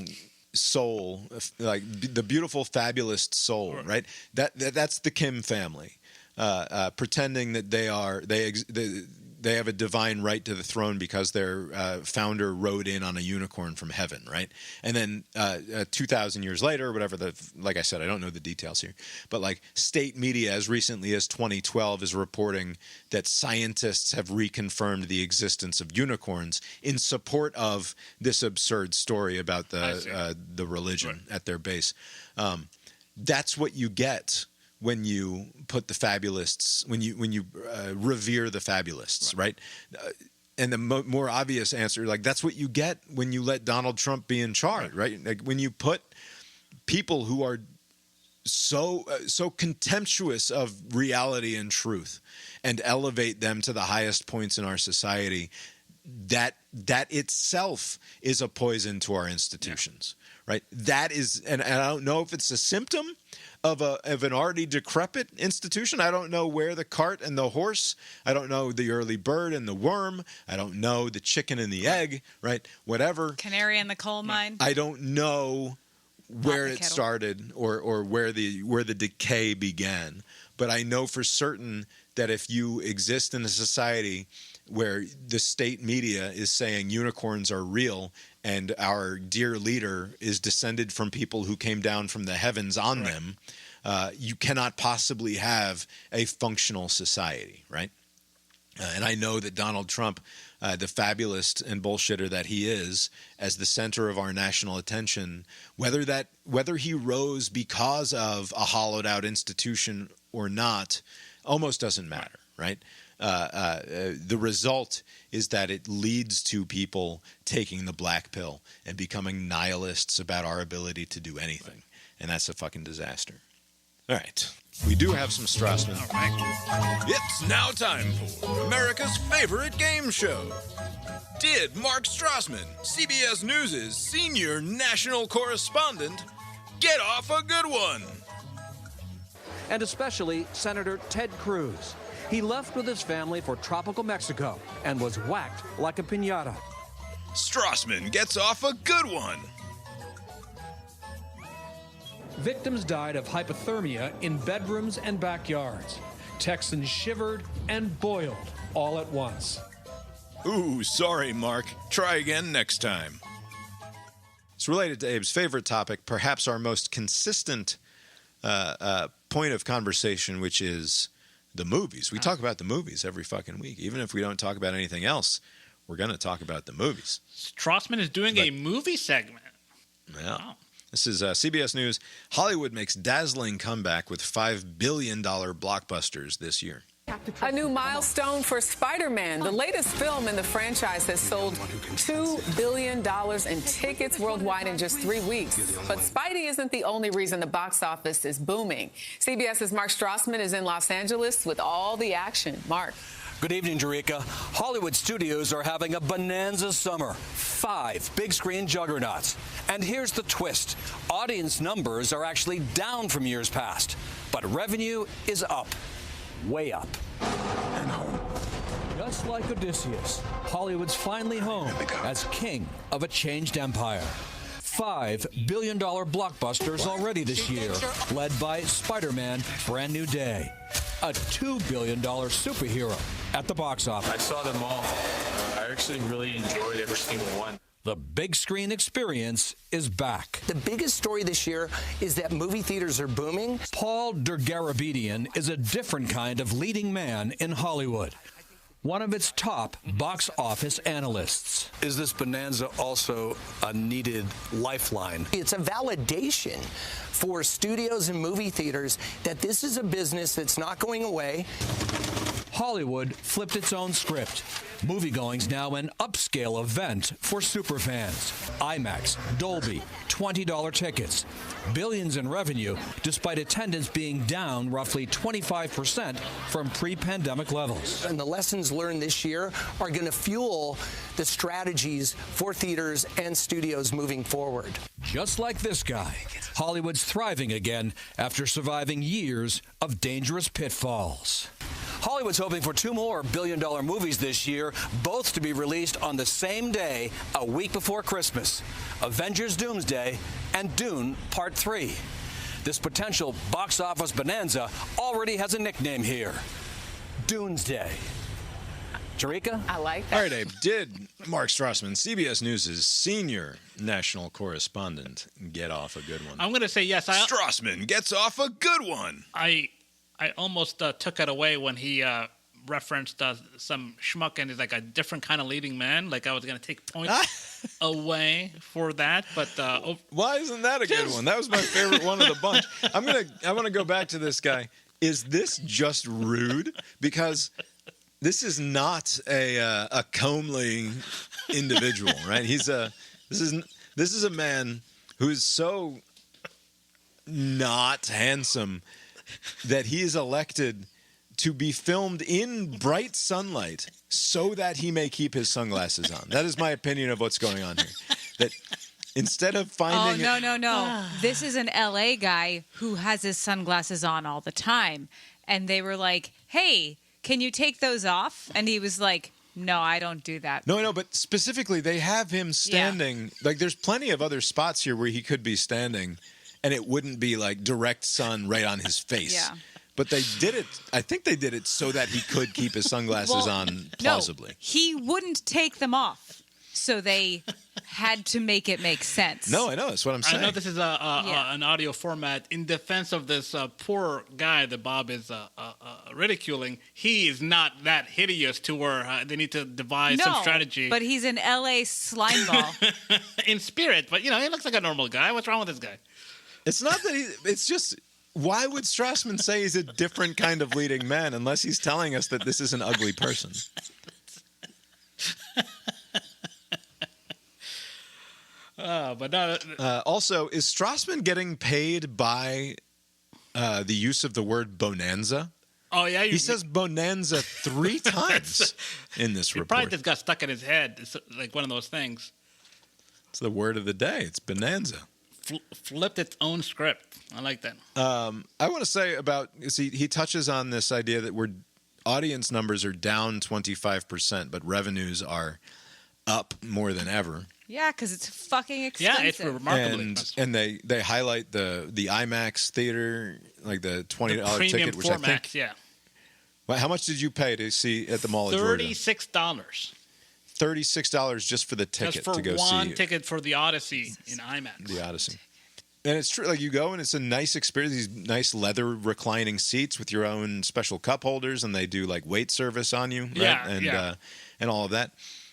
soul, like the beautiful fabulist soul, right? That's the Kim family, pretending that they have a divine right to the throne because their founder rode in on a unicorn from heaven, right? And then 2,000 years later, or whatever, like I said, I don't know the details here, but like state media as recently as 2012 is reporting that scientists have reconfirmed the existence of unicorns in support of this absurd story about the religion at their base. That's what you get when you put the Fabulists, when you revere the Fabulists, right? And the more obvious answer, like that's what you get when you let Donald Trump be in charge, right? Like when you put people who are so contemptuous of reality and truth and elevate them to the highest points in our society, that itself is a poison to our institutions, right? That is, and I don't know if it's a symptom of an already decrepit institution. I don't know where the cart and the horse. I don't know the early bird and the worm. I don't know the chicken and the egg, right? Whatever. Canary in the coal mine. I don't know where it started or where the decay began. But I know for certain that if you exist in a society where the state media is saying unicorns are real and our dear leader is descended from people who came down from the heavens on them, you cannot possibly have a functional society, right? And I know that Donald Trump, the fabulist and bullshitter that he is, as the center of our national attention, whether he rose because of a hollowed out institution or not, almost doesn't matter, right? The result is that it leads to people taking the black pill and becoming nihilists about our ability to do anything. And that's a fucking disaster. All right. We do have some Strassmann. All right. It's now time for America's favorite game show. Did Mark Strassmann, CBS News' senior national correspondent, get off a good one? And especially Senator Ted Cruz. He left with his family for tropical Mexico and was whacked like a piñata. Strassmann gets off a good one. Victims died of hypothermia in bedrooms and backyards. Texans shivered and boiled all at once. Ooh, sorry, Mark. Try again next time. It's related to Abe's favorite topic, perhaps our most consistent point of conversation, which is the movies. We talk about the movies every fucking week. Even if we don't talk about anything else, we're going to talk about the movies. Strassmann is doing a movie segment. Yeah. Wow. This is CBS News. Hollywood makes dazzling comeback with $5 billion blockbusters this year. A new milestone for Spiderman. The latest film in the franchise has sold $2 billion in tickets worldwide in just 3 weeks. But Spidey isn't the only reason the box office is booming. CBS's Mark Strassmann is in Los Angeles with all the action. Mark. Good evening, Jerika. Hollywood studios are having a bonanza summer. 5 big-screen juggernauts. And here's the twist. Audience numbers are actually down from years past. But revenue is up. Way up. And home. Just like Odysseus, Hollywood's finally home as king of a changed empire. $5 billion blockbusters already this year, led by Spider-Man: Brand New Day. A $2 billion superhero at the box office. I saw them all. I actually really enjoyed every single one. The big screen experience is back. The biggest story this year is that movie theaters are booming. Paul Dergarabedian is a different kind of leading man in Hollywood. one of its top box office analysts. Is this bonanza also a needed lifeline? It's a validation for studios and movie theaters that this is a business that's not going away. Hollywood flipped its own script. Moviegoing's now an upscale event for superfans. IMAX, Dolby, $20 tickets. Billions in revenue, despite attendance being down roughly 25% from pre-pandemic levels. And the lessons learned this year are going to fuel the strategies for theaters and studios moving forward. Just like this guy, Hollywood's thriving again after surviving years of dangerous pitfalls. Hollywood's hoping for 2 more billion-dollar movies this year, both to be released on the same day, a week before Christmas. Avengers Doomsday and Dune Part 3. This potential box office bonanza already has a nickname here. Doomsday. Jarika? I like that. All right, Abe. Did Mark Strassmann, CBS News' senior national correspondent, get off a good one? I'm going to say yes. Strassmann gets off a good one. I almost took it away when he referenced some schmuck and is like a different kind of leading man. Like I was going to take points away for that. But why isn't that a good one? That was my favorite one of the bunch. I want to go back to this guy. Is this just rude? Because this is not a comely individual, right? This is a man who is so not handsome that he is elected to be filmed in bright sunlight so that he may keep his sunglasses on. That is my opinion of what's going on here. That instead of finding... Oh, no. This is an L.A. guy who has his sunglasses on all the time. And they were like, hey, can you take those off? And he was like, no, I don't do that. No, but specifically, they have him standing. Yeah. Like, there's plenty of other spots here where he could be standing, and it wouldn't be like direct sun right on his face. Yeah. But they did it. I think they did it so that he could keep his sunglasses on plausibly. No, he wouldn't take them off, so they had to make it make sense. No, I know. That's what I'm saying. I know this is an audio format. In defense of this poor guy that Bob is ridiculing, he is not that hideous to where they need to devise some strategy. But he's an L.A. slime ball. In spirit, but, he looks like a normal guy. What's wrong with this guy? It's not that it's just... Why would Strassmann say he's a different kind of leading man unless he's telling us that this is an ugly person? Also, is Strassmann getting paid by the use of the word bonanza? Oh, yeah. He says bonanza 3 times in this report. Probably just got stuck in his head. It's like one of those things. It's the word of the day. It's bonanza. Flipped its own script. I like that. I want to say about, he touches on this idea that audience numbers are down 25%, but revenues are up more than ever. Yeah, because it's fucking expensive. Yeah, it's remarkably expensive. And they highlight the IMAX theater, like the $20 ticket, which formats, I think. Yeah. Well, how much did you pay to see at the Mall of Georgia? $36. $36 just for the ticket to go see. Just for one ticket for the Odyssey in IMAX. The Odyssey. And it's true. Like, you go and it's a nice experience. These nice leather reclining seats with your own special cup holders, and they do like wait service on you, right? Yeah, and all of that.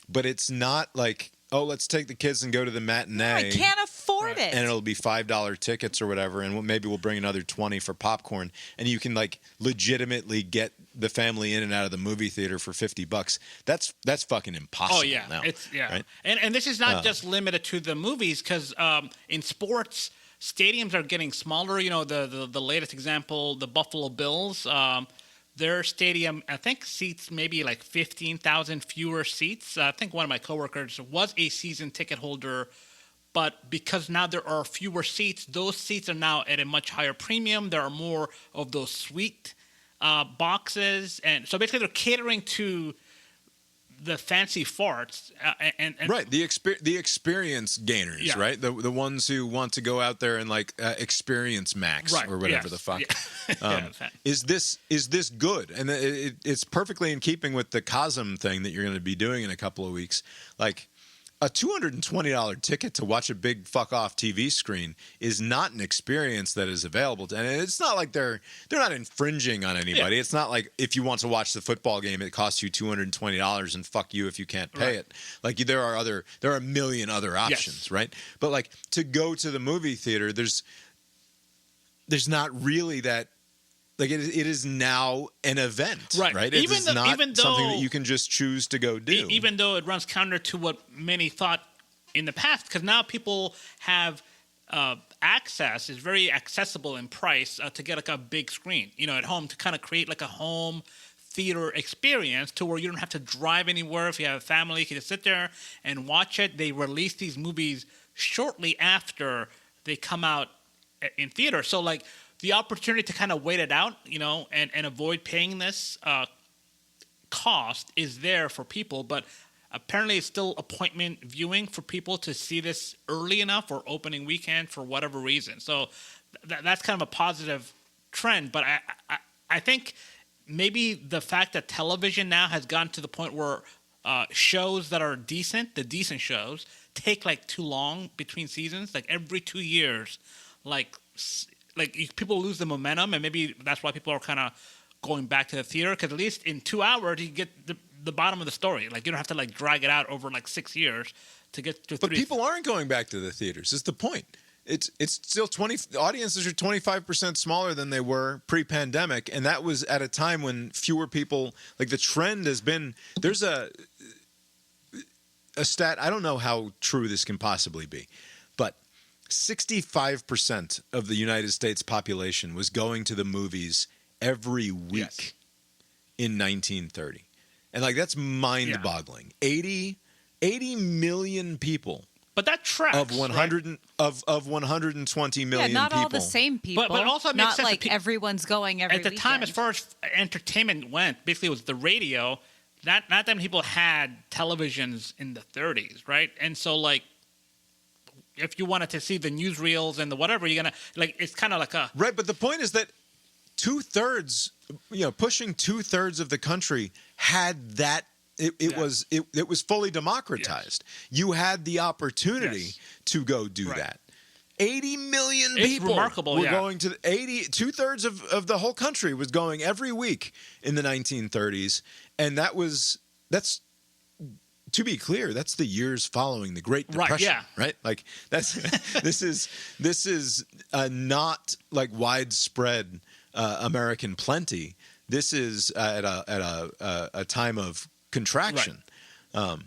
But it's not like, oh, let's take the kids and go to the matinee. I can't afford it. And it'll be $5 tickets or whatever, and maybe we'll bring another $20 for popcorn, and you can like legitimately get the family in and out of the movie theater for $50. That's fucking impossible. Oh yeah, now, right? Right? And this is not just limited to the movies, because in sports, stadiums are getting smaller. The latest example, the Buffalo Bills. Their stadium, I think, seats maybe like 15,000 fewer seats. I think one of my coworkers was a season ticket holder, but because now there are fewer seats, those seats are now at a much higher premium. There are more of those suite boxes, and so basically they're catering to the fancy farts and right, the experience gainers, yeah. Right, the ones who want to go out there and like experience Max, right, or whatever the fuck. Yeah. Is this good? And it's perfectly in keeping with the COSM thing that you're going to be doing in a couple of weeks. Like, a $220 ticket to watch a big fuck-off TV screen is not an experience that is available to, and it's not like they're not infringing on anybody. It's not like if you want to watch the football game, it costs you $220 and fuck you if you can't pay it. Like there are a million other options, right? But like to go to the movie theater, there's not really that. Like it is now an event, right? It is not something that you can just choose to go do. Even though it runs counter to what many thought in the past, because now people have access, is very accessible in price to get like a big screen, at home, to kind of create like a home theater experience to where you don't have to drive anywhere. If you have a family, you can just sit there and watch it. They release these movies shortly after they come out in theater. So like, the opportunity to kind of wait it out, and avoid paying this cost is there for people. But apparently it's still appointment viewing for people to see this early enough or opening weekend for whatever reason. So that's kind of a positive trend. But I think maybe the fact that television now has gotten to the point where shows that are decent, the decent shows, take like too long between seasons. Like every 2 years, like people lose the momentum, and maybe that's why people are kind of going back to the theater, because at least in 2 hours you get the bottom of the story. Like you don't have to like drag it out over like 6 years to get to. But people aren't going back to the theaters. Is the point? It's still audiences are 25% smaller than they were pre-pandemic, and that was at a time when fewer people. Like the trend has been. There's a stat. I don't know how true this can possibly be, but 65% of the United States population was going to the movies every week in 1930. And like that's mind-boggling. 80 million people. But that tracks of 100 right? of 120 million people. Yeah, not all the same people. But also it makes not sense like everyone's going every at the weekend. time, as far as entertainment went, basically it was the radio. Not that many people had televisions in the 30s, right? And so like, if you wanted to see the newsreels and the whatever, you're gonna like. It's kind of like a right. But the point is that 2/3, pushing 2/3 of the country had that. It was fully democratized. Yes. You had the opportunity to go do that. 80 million people were going to 2/3 of the whole country was going every week in the 1930s, and that's. To be clear, that's the years following the Great Depression, right? Like that's this is not like widespread American plenty. This is at a time of contraction. Right.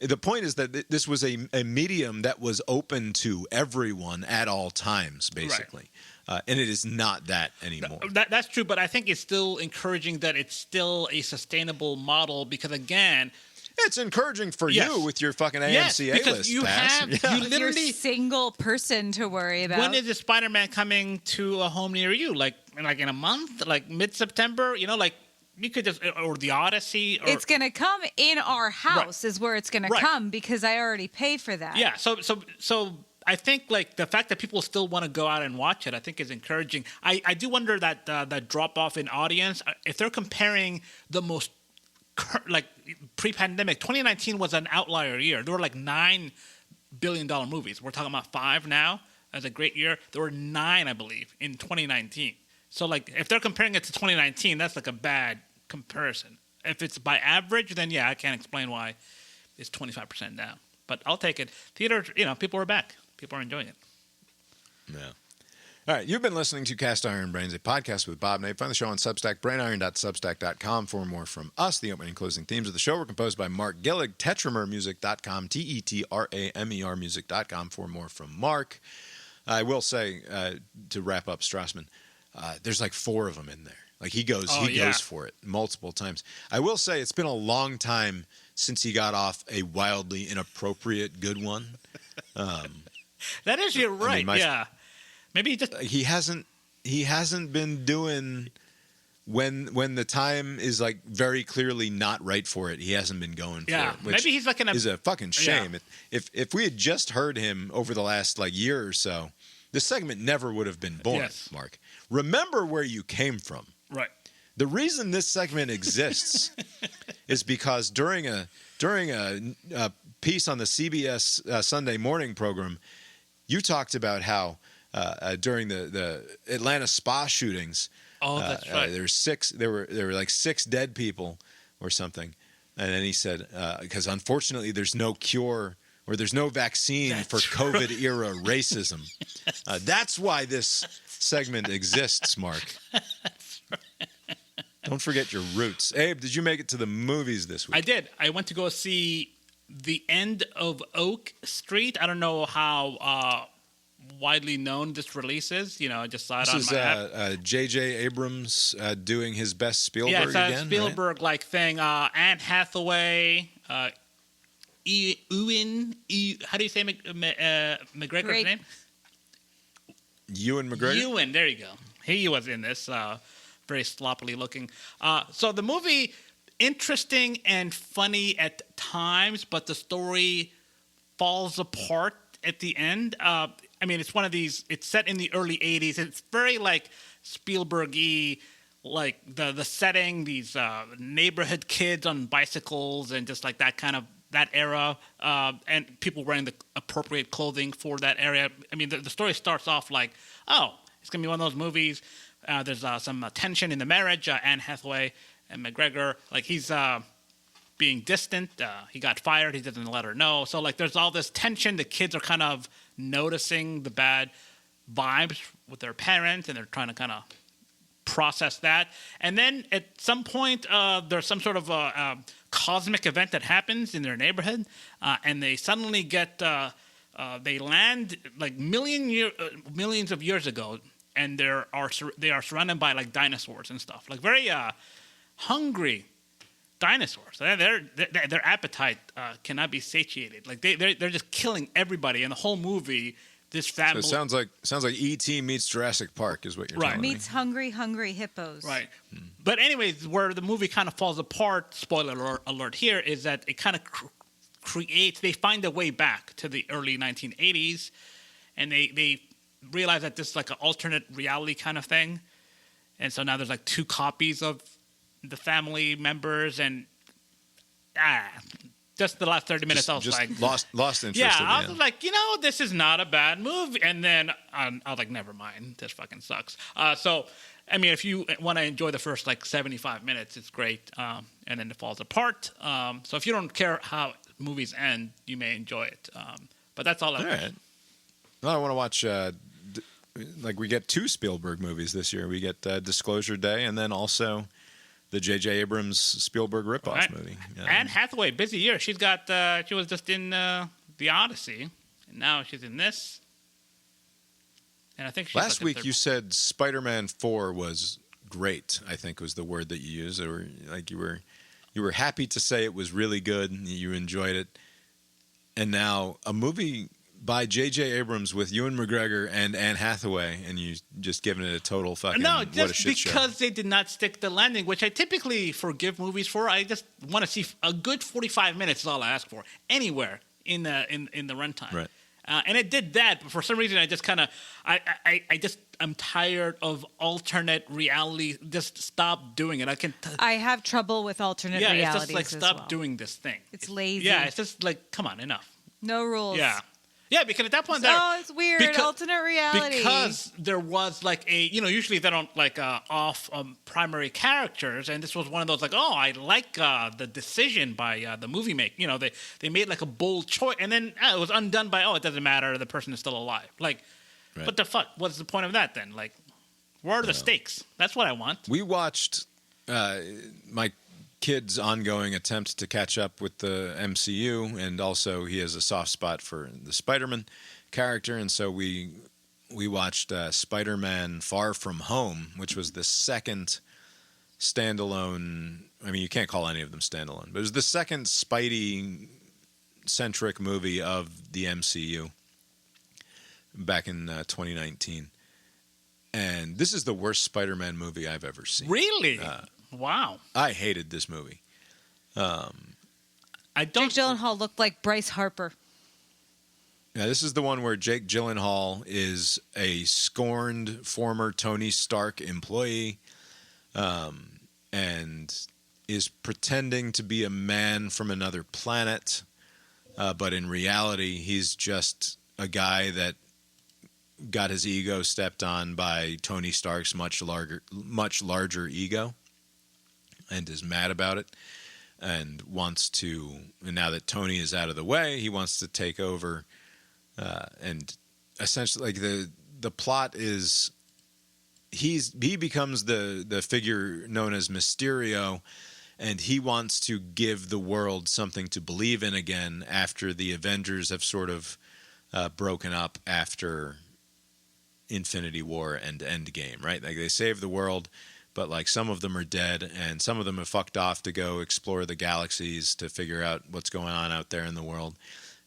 The point is that this was a medium that was open to everyone at all times, basically. Right. And it is not that anymore. That's true, but I think it's still encouraging that it's still a sustainable model because, again, it's encouraging for you with your fucking AMC A-list. Because you have you literally your single person to worry about. When is the Spider-Man coming to a home near you? Like in a month, like mid-September. Like you could just or the Odyssey. Or, it's gonna come in our house is where it's gonna come because I already paid for that. Yeah. So I think like the fact that people still want to go out and watch it, I think is encouraging. I do wonder that drop off in audience if they're comparing the most. Like pre-pandemic, 2019 was an outlier year. There were like $9 billion movies. We're talking about 5 now as a great year. There were 9, I believe, in 2019. So like if they're comparing it to 2019, that's like a bad comparison. If it's by average, then I can't explain why it's 25% down. But I'll take it. Theater, people are back. People are enjoying it. Yeah. All right, you've been listening to Cast Iron Brains, a podcast with Bob Nate. Find the show on Substack, brainiron.substack.com for more from us. The opening and closing themes of the show were composed by Mark Gillig, tetramermusic.com, Tetramer music.com for more from Mark. I will say, to wrap up Strassmann, there's like 4 of them in there. Like he goes for it multiple times. I will say it's been a long time since he got off a wildly inappropriate good one. That is, you're right, Maybe he hasn't been doing when the time is like very clearly not right for it. He hasn't been going for it. Which maybe he's like is a fucking shame. Yeah. If we had just heard him over the last like year or so, this segment never would have been born. Yes. Mark, remember where you came from. Right. The reason this segment exists is because during a piece on the CBS Sunday morning program, you talked about how during the Atlanta spa shootings, that's right. There were like 6 dead people or something, and then he said because unfortunately there's no cure or there's no vaccine for COVID era racism. That's why this segment exists, Mark. That's right. Don't forget your roots. Abe, did you make it to the movies this week? I did. I went to go see The End of Oak Street. I don't know how widely known this release is. I just saw it on my app. This is J.J. Abrams doing his best Spielberg again. Yeah, it's a again, Spielberg-like thing. Anne Hathaway, Ewan, how do you say McGregor's name? Ewan McGregor? Ewan, there you go. He was in this. Very sloppily looking. So the movie, interesting and funny at times, but the story falls apart at the end. It's one of these. It's set in the early '80s. It's very like Spielberg-y, like the setting. These neighborhood kids on bicycles and just like that era, and people wearing the appropriate clothing for that area. The story starts off like, oh, it's gonna be one of those movies. There's some tension in the marriage. Anne Hathaway and McGregor, like he's being distant. He got fired. He doesn't let her know. So like there's all this tension. The kids are kind of noticing the bad vibes with their parents, and they're trying to kind of process that. And then at some point, there's some sort of cosmic event that happens in their neighborhood, and they suddenly get they land like millions of years ago. And they are surrounded by like dinosaurs and stuff, like very hungry dinosaurs. Their appetite cannot be satiated. Like they're just killing everybody. And the whole movie, this family. So it sounds like E.T. meets Jurassic Park is what you're telling me. Meets hungry hippos. Right. But anyways, where the movie kind of falls apart, spoiler alert here, is that it kind of creates. They find a way back to the early 1980s, and they realize that this is like an alternate reality kind of thing. And so now there's like 2 copies of the family members, and just the last 30 minutes I was like lost interest. Yeah, I was like, this is not a bad movie. And then I was like, never mind, this fucking sucks. If you want to enjoy the first like 75 minutes, it's great. And then it falls apart. So if you don't care how movies end, you may enjoy it. But that's all I want. Right. Well, I want to watch we get 2 Spielberg movies this year. We get Disclosure Day, and then also the J.J. Abrams Spielberg ripoff movie. Anne Hathaway, busy year. She was just in The Odyssey, and now she's in this. And I think she's last week you said Spider-Man 4 was great. I think was the word that you used. Or like you were happy to say it was really good and you enjoyed it. And now a movie by J.J. Abrams with Ewan McGregor and Anne Hathaway, and you just giving it a total fucking no, what a shit because show. They did not stick the landing, which I typically forgive movies for. I just want to see a good 45 minutes is all I ask for anywhere in the runtime. Right. And it did that, but for some reason I just kind of I'm tired of alternate reality. Just stop doing it. I have trouble with alternate realities. Yeah, it's just like stop doing this thing. It's lazy. Yeah, it's just like come on, enough. No rules. Yeah, because at that point, it's weird. Alternate reality. Because there was like usually they don't like off primary characters, and this was one of those like, oh, I like the decision by the movie maker. They made like a bold choice, and then it was undone by, oh, it doesn't matter, the person is still alive. Like, right. What the fuck? What's the point of that then? Like, where are the stakes? That's what I want. We watched my kid's ongoing attempt to catch up with the MCU, and also he has a soft spot for the Spiderman character, and so we watched Spider-Man Far From Home, which was the second standalone. I mean, you can't call any of them standalone, but it was the second Spidey-centric movie of the MCU back in 2019. And this is the worst Spider-Man movie I've ever seen. Really? Wow. I hated this movie. Jake Gyllenhaal looked like Bryce Harper. Yeah, this is the one where Jake Gyllenhaal is a scorned former Tony Stark employee and is pretending to be a man from another planet but in reality, he's just a guy that got his ego stepped on by Tony Stark's much larger ego, and is mad about it, and wants to. And now that Tony is out of the way, he wants to take over, and essentially, like the plot is. He becomes the figure known as Mysterio, and he wants to give the world something to believe in again after the Avengers have sort of broken up after Infinity War and Endgame, right? Like they saved the world, but like some of them are dead, and some of them have fucked off to go explore the galaxies to figure out what's going on out there in the world.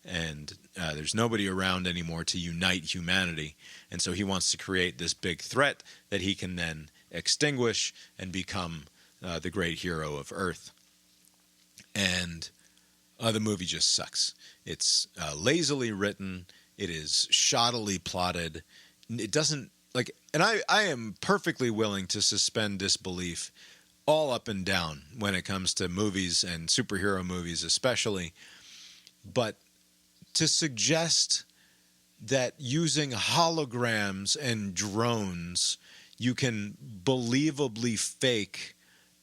And there's nobody around anymore to unite humanity. And so he wants to create this big threat that he can then extinguish and become the great hero of Earth. And the movie just sucks. It's lazily written. It is shoddily plotted. It doesn't, like, and I am perfectly willing to suspend disbelief all up and down when it comes to movies and superhero movies especially. But to suggest that using holograms and drones, you can believably fake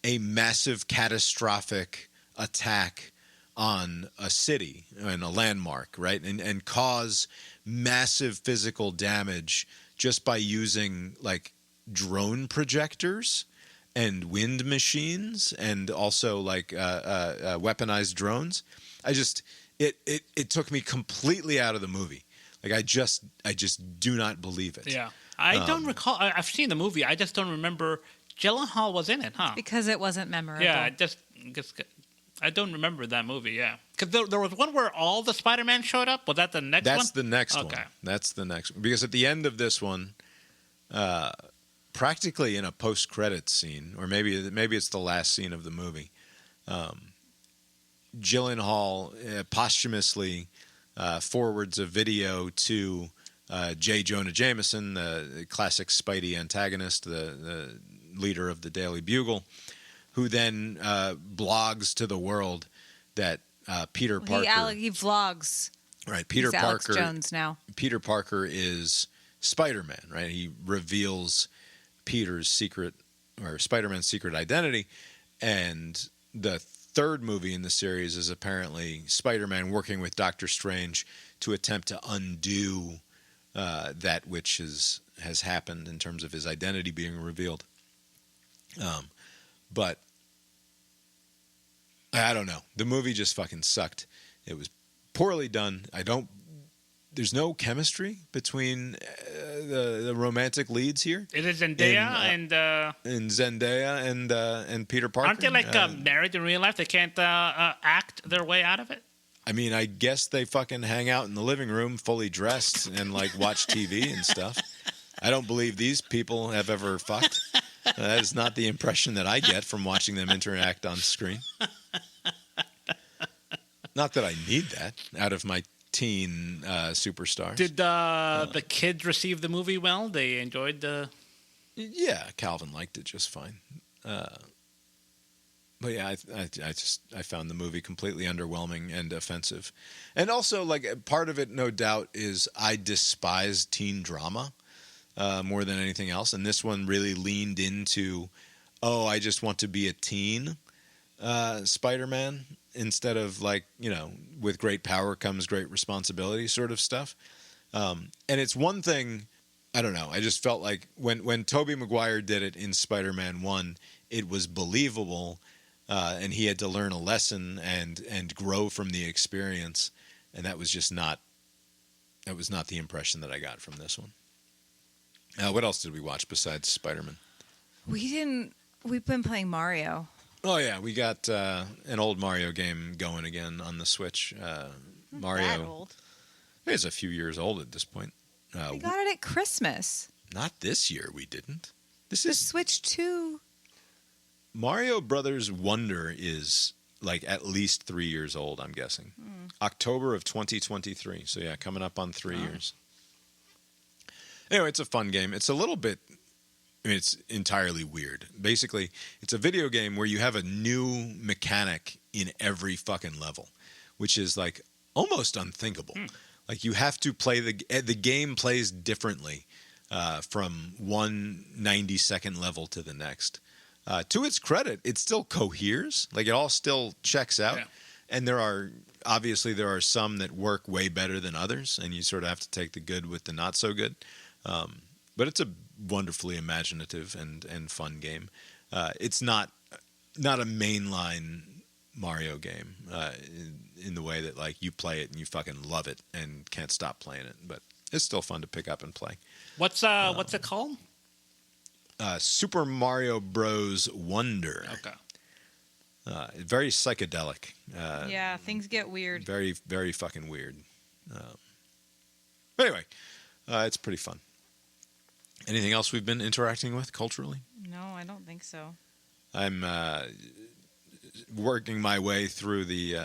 a massive catastrophic attack on a city and a landmark, right? And cause massive physical damage just by using like drone projectors and wind machines and also like weaponized drones. It took me completely out of the movie. Like I just do not believe it. Yeah, I don't recall. I've seen the movie. I just don't remember. Gyllenhaal was in it, huh? Because it wasn't memorable. Yeah, I don't remember that movie. Yeah, because there was one where all the Spider-Man showed up. Was that the next one? That's the next one. Okay, that's the next one. Because at the end of this one, practically in a post-credits scene, or maybe it's the last scene of the movie. Gyllenhaal posthumously forwards a video to J. Jonah Jameson, the classic Spidey antagonist, the leader of the Daily Bugle, who then blogs to the world that Peter Parker... He vlogs. Right, Peter He's Parker... Alex Jones now. Peter Parker is Spider-Man, right? He reveals Peter's secret, or Spider-Man's secret identity, and the third movie in the series is apparently Spider-Man working with Doctor Strange to attempt to undo that which has happened in terms of his identity being revealed. But I don't know. The movie just fucking sucked. It was poorly done. There's no chemistry between the romantic leads here. It is Zendaya and Peter Parker. Aren't they like married in real life? They can't act their way out of it. I mean, I guess they fucking hang out in the living room fully dressed and like watch TV and stuff. I don't believe these people have ever fucked. That is not the impression that I get from watching them interact on screen. Not that I need that out of my teen superstars. Did the kids receive the movie well? They enjoyed the... Yeah, Calvin liked it just fine. But yeah, I found the movie completely underwhelming and offensive. And also, like, part of it, no doubt, is I despise teen drama more than anything else. And this one really leaned into, I just want to be a teen Spider-Man, instead of, like, with great power comes great responsibility sort of stuff. And it's one thing, I don't know, I just felt like when Tobey Maguire did it in Spider-Man 1, it was believable, and he had to learn a lesson and grow from the experience, and that was just not the impression that I got from this one. What else did we watch besides Spider-Man? We've been playing Mario. Oh, yeah, we got an old Mario game going again on the Switch. Mario. That old. It's a few years old at this point. We got it at Christmas. Not this year, we didn't. The Switch 2. Mario Brothers Wonder is like at least 3 years old, I'm guessing. October of 2023. So, yeah, coming up on 3 years. Anyway, it's a fun game. It's a little bit... I mean, it's entirely weird. Basically, it's a video game where you have a new mechanic in every fucking level, which is like almost unthinkable. Like you have to play the game plays differently from one 90-second level to the next. To its credit, it still coheres. Like it all still checks out. Yeah. And there are some that work way better than others, and you sort of have to take the good with the not so good. But it's a wonderfully imaginative and fun game. It's not a mainline Mario game in the way that like you play it and you fucking love it and can't stop playing it. But it's still fun to pick up and play. What's it called? Super Mario Bros. Wonder. Okay. Very psychedelic. Yeah, things get weird. Very, very fucking weird. But anyway, it's pretty fun. Anything else we've been interacting with culturally? No, I don't think so. I'm working my way through the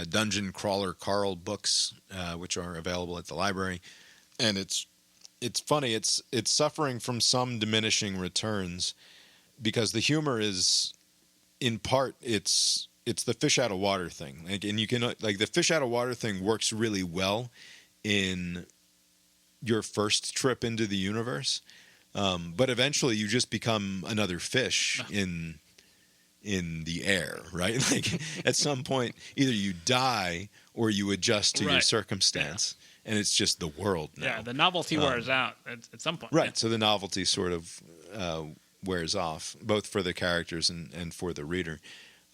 Dungeon Crawler Carl books, which are available at the library, and it's funny. It's suffering from some diminishing returns because the humor is, in part, it's the fish out of water thing. Like, and you can like the fish out of water thing works really well in your first trip into the universe, but eventually you just become another fish in the air, right? Like at some point, either you die or you adjust to your circumstance, and it's just the world now. Yeah, the novelty wears out at some point. Right, Yeah. so the novelty sort of wears off, both for the characters and for the reader.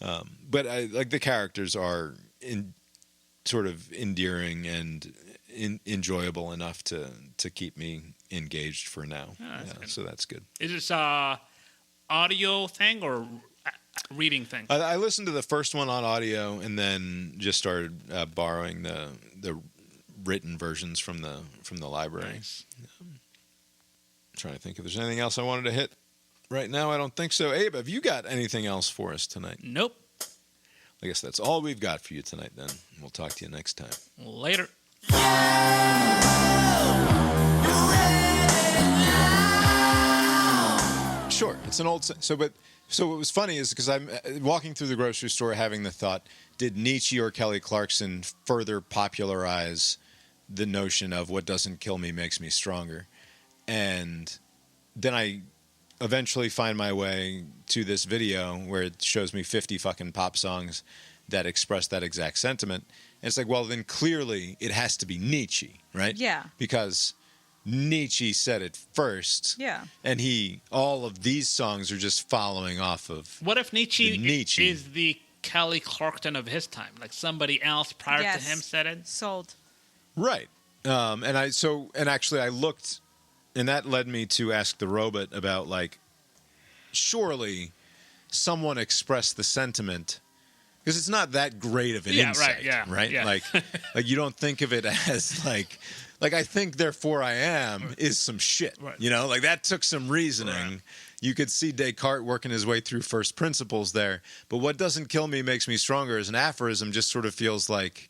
But like the characters are sort of endearing and enjoyable enough to keep me engaged for now. So that's good. Is this audio thing or reading thing? I listened to the first one on audio and then just started borrowing the written versions from the library. Nice. Trying to think if there's anything else I wanted to hit. Right now, I don't think so. Abe, have you got anything else for us tonight? Nope. I guess that's all we've got for you tonight, then. We'll talk to you next time. Later. Sure, it's an old. So what was funny is because I'm walking through the grocery store having the thought: did Nietzsche or Kelly Clarkson further popularize the notion of what doesn't kill me makes me stronger? And then I eventually find my way to this video where it shows me 50 fucking pop songs that express that exact sentiment. And it's like, well, then clearly it has to be Nietzsche, right? Yeah. Because Nietzsche said it first. Yeah. And all of these songs are just following off of. What if Nietzsche is the Kelly Clarkson of his time? Like somebody else prior to him said it? Sold. Right. And actually I looked, and that led me to ask the robot about, like, surely someone expressed the sentiment, because it's not that great of an insight, right? Yeah. Like you don't think of it as like I think therefore I am is some shit, right. You know, like that took some reasoning. Right. You could see Descartes working his way through first principles there, but what doesn't kill me makes me stronger as an aphorism just sort of feels like,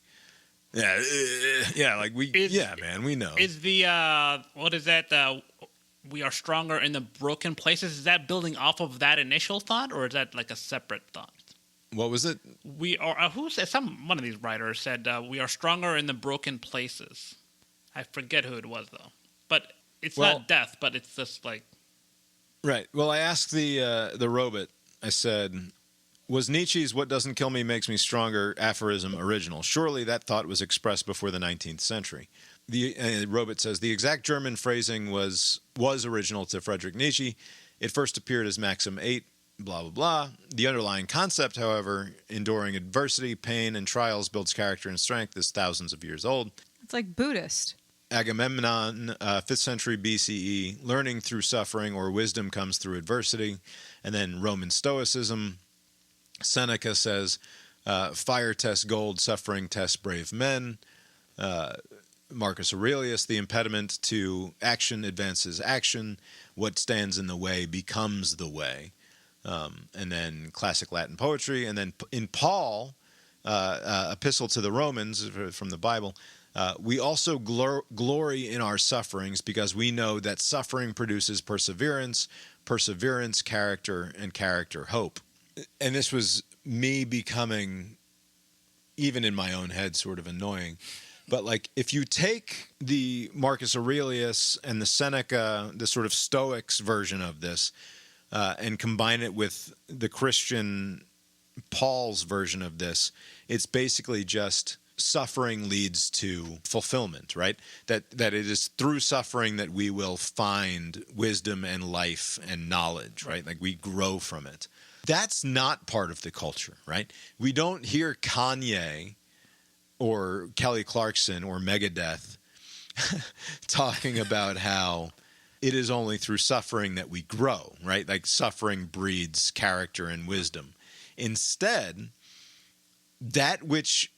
like we know. Is the what is that? We are stronger in the broken places. Is that building off of that initial thought, or is that like a separate thought? What was it? We are. Who said? One of these writers said we are stronger in the broken places. I forget who it was though, but it's not death, but it's just like. Right. Well, I asked the robot. I said, was Nietzsche's "What doesn't kill me makes me stronger" aphorism original? Surely that thought was expressed before the 19th century. The robot says the exact German phrasing was original to Friedrich Nietzsche. It first appeared as Maxim 8, blah, blah, blah. The underlying concept, however, enduring adversity, pain, and trials builds character and strength, is thousands of years old. It's like Buddhist. Agamemnon, 5th century BCE, learning through suffering or wisdom comes through adversity. And then Roman Stoicism, Seneca says, fire tests gold, suffering tests brave men. Marcus Aurelius, the impediment to action advances action. What stands in the way becomes the way. And then classic Latin poetry. And then in Paul, Epistle to the Romans from the Bible, we also glory in our sufferings because we know that suffering produces perseverance, perseverance, character, and character, hope. And this was me becoming even in my own head, sort of annoying. But like, if you take the Marcus Aurelius and the Seneca, the sort of Stoics version of this, and combine it with the Christian Paul's version of this, it's basically just suffering leads to fulfillment, right? That it is through suffering that we will find wisdom and life and knowledge, right? Like we grow from it. That's not part of the culture, right? We don't hear Kanye or Kelly Clarkson or Megadeth talking about how it is only through suffering that we grow, right? Like suffering breeds character and wisdom. Instead, that which,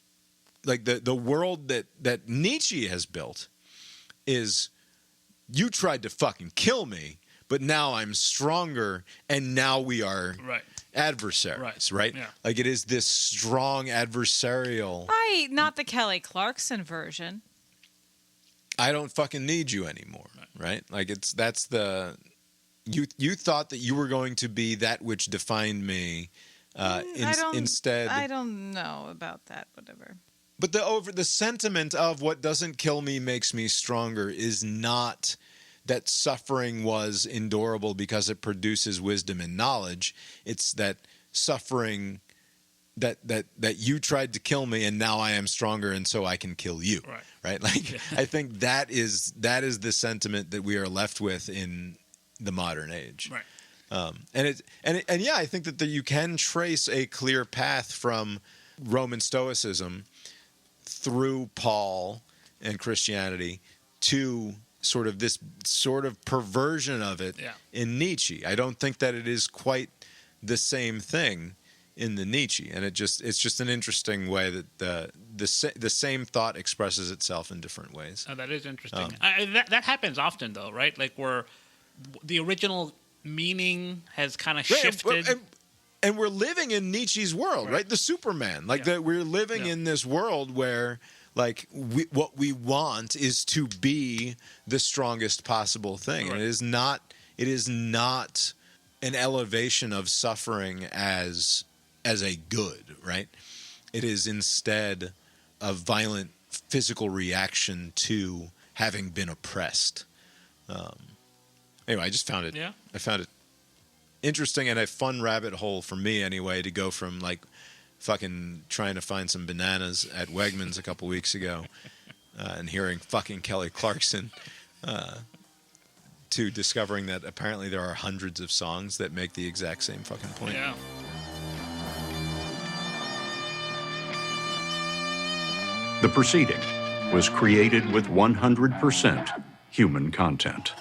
like the world that Nietzsche has built is, you tried to fucking kill me, but now I'm stronger, and now we are adversaries, right? Yeah. Like it is this strong adversarial. Not the Kelly Clarkson version. I don't fucking need you anymore, right? Like that's the you thought that you were going to be that which defined me. Instead, I don't know about that. Whatever. But the sentiment of what doesn't kill me makes me stronger is not that suffering was endurable because it produces wisdom and knowledge. It's that suffering that you tried to kill me and now I am stronger and so I can kill you. Right? Like I think that is the sentiment that we are left with in the modern age. Right. And yeah, I think that you can trace a clear path from Roman Stoicism through Paul and Christianity to sort of this sort of perversion of it in Nietzsche. I don't think that it is quite the same thing in the Nietzsche, and it's just an interesting way that the same thought expresses itself in different ways. Oh, that is interesting. That happens often, though, right? Like where the original meaning has kind of shifted. And we're living in Nietzsche's world, right? The Superman. Like that we're living in this world where like what we want is to be the strongest possible thing. Right. And it is not an elevation of suffering as a good, right? It is instead a violent physical reaction to having been oppressed. Anyway, I just found it. Yeah. I found it interesting and a fun rabbit hole for me anyway to go from like fucking trying to find some bananas at Wegmans a couple weeks ago and hearing fucking Kelly Clarkson to discovering that apparently there are hundreds of songs that make the exact same fucking point. Yeah. The proceeding was created with 100% human content.